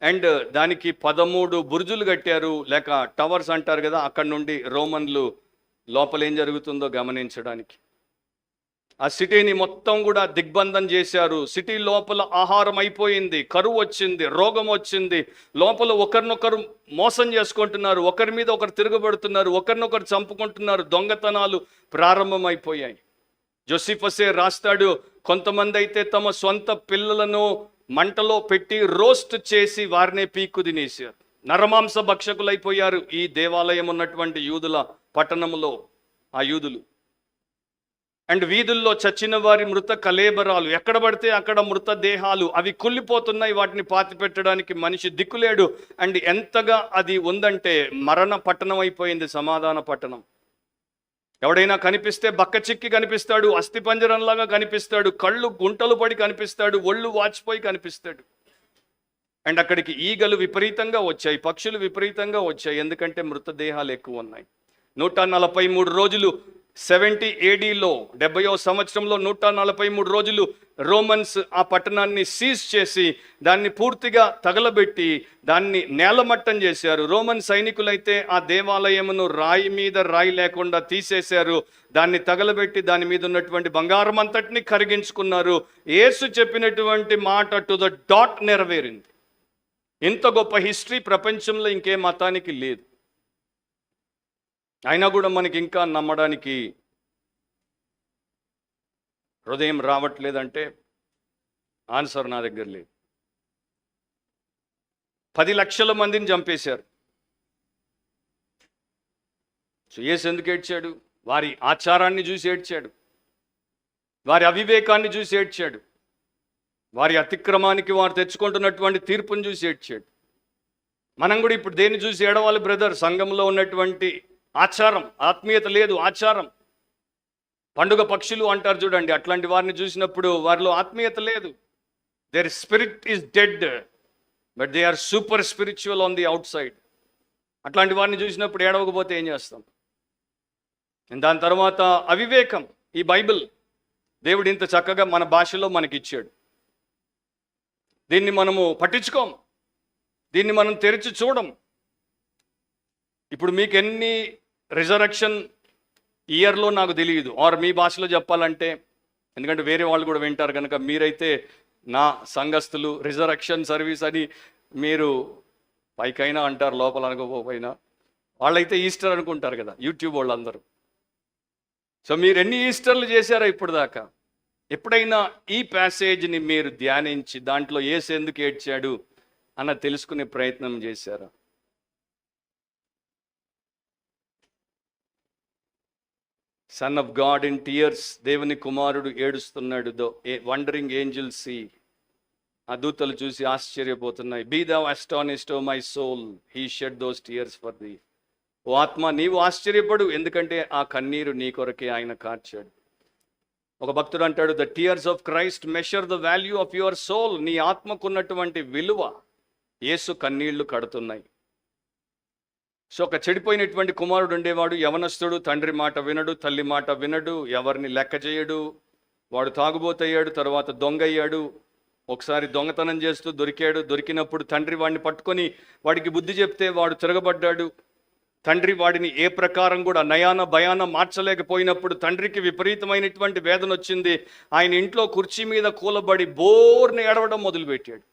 అండ్ దానికి 13 బురుజులు కట్టారు, లేక టవర్స్ అంటారు కదా. అక్కడ నుండి రోమన్లు లోపల ఏం జరుగుతుందో గమనించడానికి ఆ సిటీని మొత్తం కూడా దిగ్బంధం చేశారు. సిటీ లోపల ఆహారం అయిపోయింది, కరువు వచ్చింది, రోగం వచ్చింది. లోపల ఒకరినొకరు మోసం చేసుకుంటున్నారు, ఒకరి మీద ఒకరు తిరగబడుతున్నారు, ఒకరినొకరు చంపుకుంటున్నారు, దొంగతనాలు ప్రారంభమైపోయాయి. జోసిఫసే రాస్తాడు, కొంతమంది అయితే తమ సొంత పిల్లలను మంటలో పెట్టి రోస్ట్ చేసి వారినే పీక్కు తినేశారు. నరమాంస భక్షకులైపోయారు ఈ దేవాలయం ఉన్నటువంటి యూదుల పట్టణంలో ఆ యూదులు. అండ్ వీధుల్లో చచ్చిన వారి మృత కలేబరాలు, ఎక్కడ పడితే అక్కడ మృత దేహాలు, అవి కుళ్ళిపోతున్నాయి. వాటిని పాతి పెట్టడానికి మనిషి దిక్కులేడు. అండ్ ఎంతగా అది ఉందంటే మరణ పట్టణం అయిపోయింది, సమాధాన పట్టణం. ఎవడైనా కనిపిస్తే బక్క చిక్కి కనిపిస్తాడు, అస్థిపంజరంలాగా కనిపిస్తాడు, కళ్ళు గుంటలు పడి కనిపిస్తాడు, ఒళ్ళు వాచిపోయి కనిపిస్తాడు. అండ్ అక్కడికి ఈగలు విపరీతంగా వచ్చాయి, పక్షులు విపరీతంగా వచ్చాయి, ఎందుకంటే మృతదేహాలు ఎక్కువ ఉన్నాయి. 143 రోజులు 70 ADలో 70వ సంవత్సరంలో 143 రోజులు రోమన్స్ ఆ పట్టణాన్ని సీజ్ చేసి దాన్ని పూర్తిగా తగలబెట్టి దాన్ని నేలమట్టం చేశారు. రోమన్ సైనికులైతే ఆ దేవాలయమును రాయి మీద రాయి లేకుండా తీసేశారు, దాన్ని తగలబెట్టి దాని మీద ఉన్నటువంటి బంగారం అంతటిని కరిగించుకున్నారు. యేసు చెప్పినటువంటి మాట టు ద డాట్ నెరవేరింది. ఇంత గొప్ప హిస్టరీ ప్రపంచంలో ఇంకే మతానికి లేదు. అయినా కూడా మనకి ఇంకా నమ్మడానికి హృదయం రావట్లేదంటే ఆన్సర్ నా దగ్గర లేదు. 10 లక్షల మందిని చంపేశారు. యేసు ఎందుకు ఏడ్చాడు? వారి ఆచారాన్ని చూసి ఏడ్చాడు, వారి అవివేకాన్ని చూసి ఏడ్చాడు, వారి అతిక్రమానికి వారు తెచ్చుకుంటున్నటువంటి తీర్పును చూసి ఏడ్చాడు. మనం కూడా ఇప్పుడు దేన్ని చూసి ఏడవాలి బ్రదర్? సంఘంలో ఉన్నటువంటి ఆచారం, ఆత్మీయత లేదు, ఆచారం. పండుగ పక్షులు అంటారు చూడండి, అట్లాంటి వారిని చూసినప్పుడు వారిలో ఆత్మీయత లేదు. Their spirit is dead but they are super spiritual on the outside. అట్లాంటి వారిని చూసినప్పుడు ఏడవకపోతే ఏం చేస్తాం? దాని తర్వాత అవివేకం. ఈ బైబిల్ దేవుడు ఇంత చక్కగా మన భాషలో మనకిచ్చాడు, దీన్ని మనము పట్టించుకోం, దీన్ని మనం తెరిచి చూడం. ఇప్పుడు మీకు ఎన్ని రిజరక్షన్ ఇయర్లో నాకు తెలియదు, ఆర్ మీ భాషలో చెప్పాలంటే, ఎందుకంటే వేరే వాళ్ళు కూడా వింటారు కనుక, మీరైతే నా సంఘస్థులు రిజరక్షన్ సర్వీస్ అని మీరు పైకైనా అంటారు, లోపల అనుకోకపోయినా. వాళ్ళైతే ఈస్టర్ అనుకుంటారు కదా యూట్యూబ్ వాళ్ళందరూ. సో మీరు ఎన్ని ఈస్టర్లు చేశారా ఇప్పుడు దాకా? ఎప్పుడైనా ఈ ప్యాసేజ్ని మీరు ధ్యానించి దాంట్లో యేసు ఎందుకు ఏడ్చాడు అన్న తెలుసుకునే ప్రయత్నం చేశారా? Sun of God in tears, దేవుని కుమారుడు ఏడుస్తున్నాడు. దో వండరింగ్ ఏంజల్స్ సీ, ఆ దూతలు చూసి ఆశ్చర్యపోతున్నాయి. Be thou astonished, O my soul, he shed those tears for thee. ఓ ఆత్మ, నీవు ఆశ్చర్యపడు, ఎందుకంటే ఆ కన్నీరు నీ కొరకే ఆయన కార్చాడు. ఒక భక్తుడు అంటాడు, the tears of Christ measure the value of your soul. నీ ఆత్మకున్నటువంటి విలువ యేసు కన్నీళ్లు కడుతున్నాయి. సో ఒక చెడిపోయినటువంటి కుమారుడు ఉండేవాడు, యవనస్తుడు, తండ్రి మాట వినడు, తల్లి మాట వినడు, ఎవరిని లెక్క చేయడు, వాడు తాగుబోతయ్యాడు, తర్వాత దొంగ అయ్యాడు. ఒకసారి దొంగతనం చేస్తూ దొరికాడు. దొరికినప్పుడు తండ్రి వాడిని పట్టుకొని వాడికి బుద్ధి చెప్తే వాడు తిరగబడ్డాడు. తండ్రి వాడిని ఏ ప్రకారం కూడా నయాన భయాన మార్చలేకపోయినప్పుడు తండ్రికి విపరీతమైనటువంటి వేదన వచ్చింది. ఆయన ఇంట్లో కుర్చీ మీద కూలబడి బోర్ని ఏడవడం మొదలుపెట్టాడు.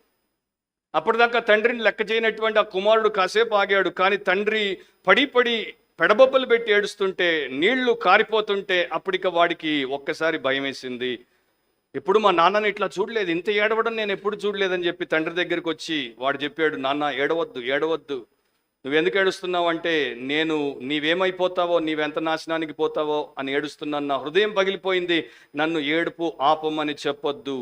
అప్పటిదాకా తండ్రిని లెక్క చేయనటువంటి ఆ కుమారుడు కాసేపు ఆగాడు, కానీ తండ్రి పడి పెడబొబ్బలు పెట్టి ఏడుస్తుంటే, నీళ్లు కారిపోతుంటే అప్పటిక వాడికి ఒక్కసారి భయం వేసింది. ఎప్పుడు మా నాన్నని ఇట్లా చూడలేదు, ఇంత ఏడవడం నేను ఎప్పుడు చూడలేదని చెప్పి తండ్రి దగ్గరికి వచ్చి వాడు చెప్పాడు, నాన్న ఏడవద్దు, ఏడవద్దు, నువ్వెందుకు ఏడుస్తున్నావు అంటే, నేను నీవేమైపోతావో, నీవెంత నాశనానికి పోతావో అని ఏడుస్తున్నాను. నా హృదయం పగిలిపోయింది, నన్ను ఏడుపు ఆపమని చెప్పొద్దు.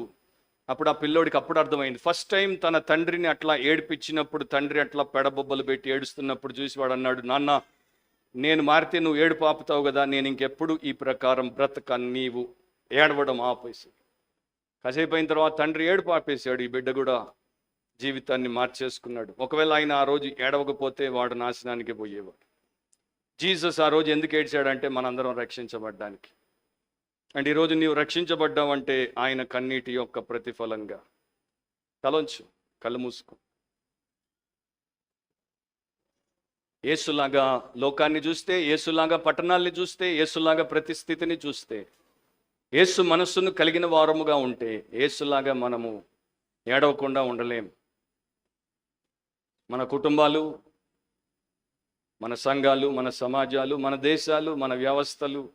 అప్పుడు ఆ పిల్లోడికి అప్పుడు అర్థమైంది. ఫస్ట్ టైం తన తండ్రిని అట్లా ఏడిపించినప్పుడు, తండ్రి అట్లా పెడబొబ్బలు పెట్టి ఏడుస్తున్నప్పుడు చూసి వాడు అన్నాడు, నాన్న నేను మారితే నువ్వు ఏడుపు ఆపుతావు కదా, నేను ఇంకెప్పుడు ఈ ప్రకారం బ్రతక, నీవు ఏడవడం ఆపేసి. కాసేపు అయిన తర్వాత తండ్రి ఏడుపు ఆపేశాడు. ఈ బిడ్డ కూడా జీవితాన్ని మార్చేసుకున్నాడు. ఒకవేళ ఆయన ఆ రోజు ఏడవకపోతే వాడు నాశనానికి పోయేవాడు. జీసస్ ఆ రోజు ఎందుకు ఏడ్చాడంటే మనందరం రక్షించబడ్డానికి. అండ్ ఈరోజు నీవు రక్షించబడ్డావంటే ఆయన కన్నీటి యొక్క ప్రతిఫలంగా. తలొంచు, కళ్ళు మూసుకో. యేసులాగా లోకాన్ని చూస్తే, యేసులాగా పట్టణాల్ని చూస్తే, యేసులాగా ప్రతి స్థితిని చూస్తే, యేసు మనస్సును కలిగిన వారముగా ఉంటే యేసులాగా మనము ఏడవకుండా ఉండలేం. మన కుటుంబాలు, మన సంఘాలు, మన సమాజాలు, మన దేశాలు, మన వ్యవస్థలు,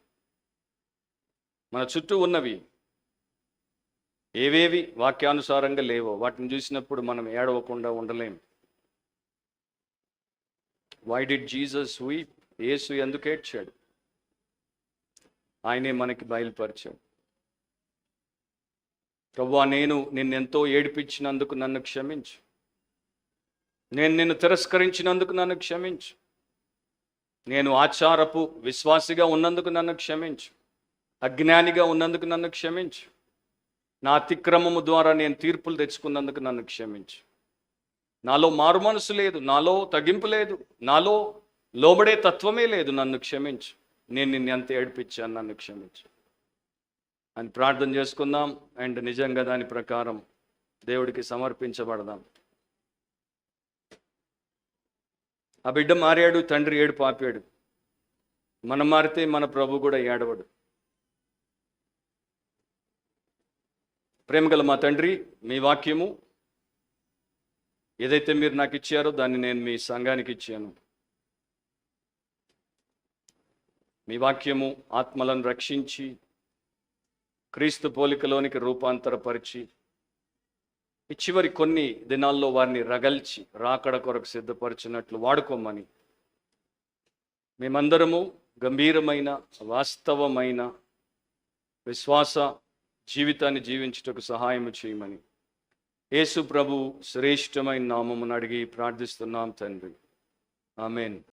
మన చుట్టూ ఉన్నవి ఏవేవి వాక్యానుసారంగా లేవో వాటిని చూసినప్పుడు మనం ఏడవకుండా ఉండలేం. Why did Jesus weep? Yesu ఎందుకు ఏడ్చాడు? ఆయనే మనకి బయలుపరిచాడు. ప్రభువా, నేను నిన్నెంతో ఏడిపించినందుకు నన్ను క్షమించు. నేను నిన్ను తిరస్కరించినందుకు నన్ను క్షమించు. నేను ఆచారపు విశ్వాసిగా ఉన్నందుకు నన్ను క్షమించు. అజ్ఞానిగా ఉన్నందుకు నన్ను క్షమించు. నా అతిక్రమము ద్వారా నేను తీర్పులు తెచ్చుకున్నందుకు నన్ను క్షమించు. నాలో మారు మనసు లేదు, నాలో తగ్గింపు లేదు, నాలో లోబడే తత్వమే లేదు, నన్ను క్షమించు. నేను నిన్ను ఎంత ఏడిపించాను, నన్ను క్షమించు అని ప్రార్థన చేసుకుందాం. అండ్ నిజంగా దాని ప్రకారం దేవుడికి సమర్పించబడదాం. ఆ బిడ్డ మారాడు, తండ్రి ఏడుపు ఆపాడు. మనం మారితే మన ప్రభు కూడా ఏడవడు. ప్రేమగల మా తండ్రి, మీ వాక్యము ఏదైతే మీరు నాకు ఇచ్చారో దాన్ని నేను మీ సంఘానికి ఇచ్చాను. మీ వాక్యము ఆత్మలను రక్షించి క్రీస్తు పోలికలోనికి రూపాంతరపరిచి ఈ చివరి కొన్ని దినాల్లో వారిని రగల్చి రాకడ కొరకు సిద్ధపరిచినట్లు వాడుకోమని మేమందరము గంభీరమైన వాస్తవమైన విశ్వాస జీవితాన్ని జీవించుటకు సహాయం చేయమని యేసు ప్రభు శ్రేష్టమైన నామమును అడిగి ప్రార్థిస్తున్నాం తండ్రి. ఆమేన్.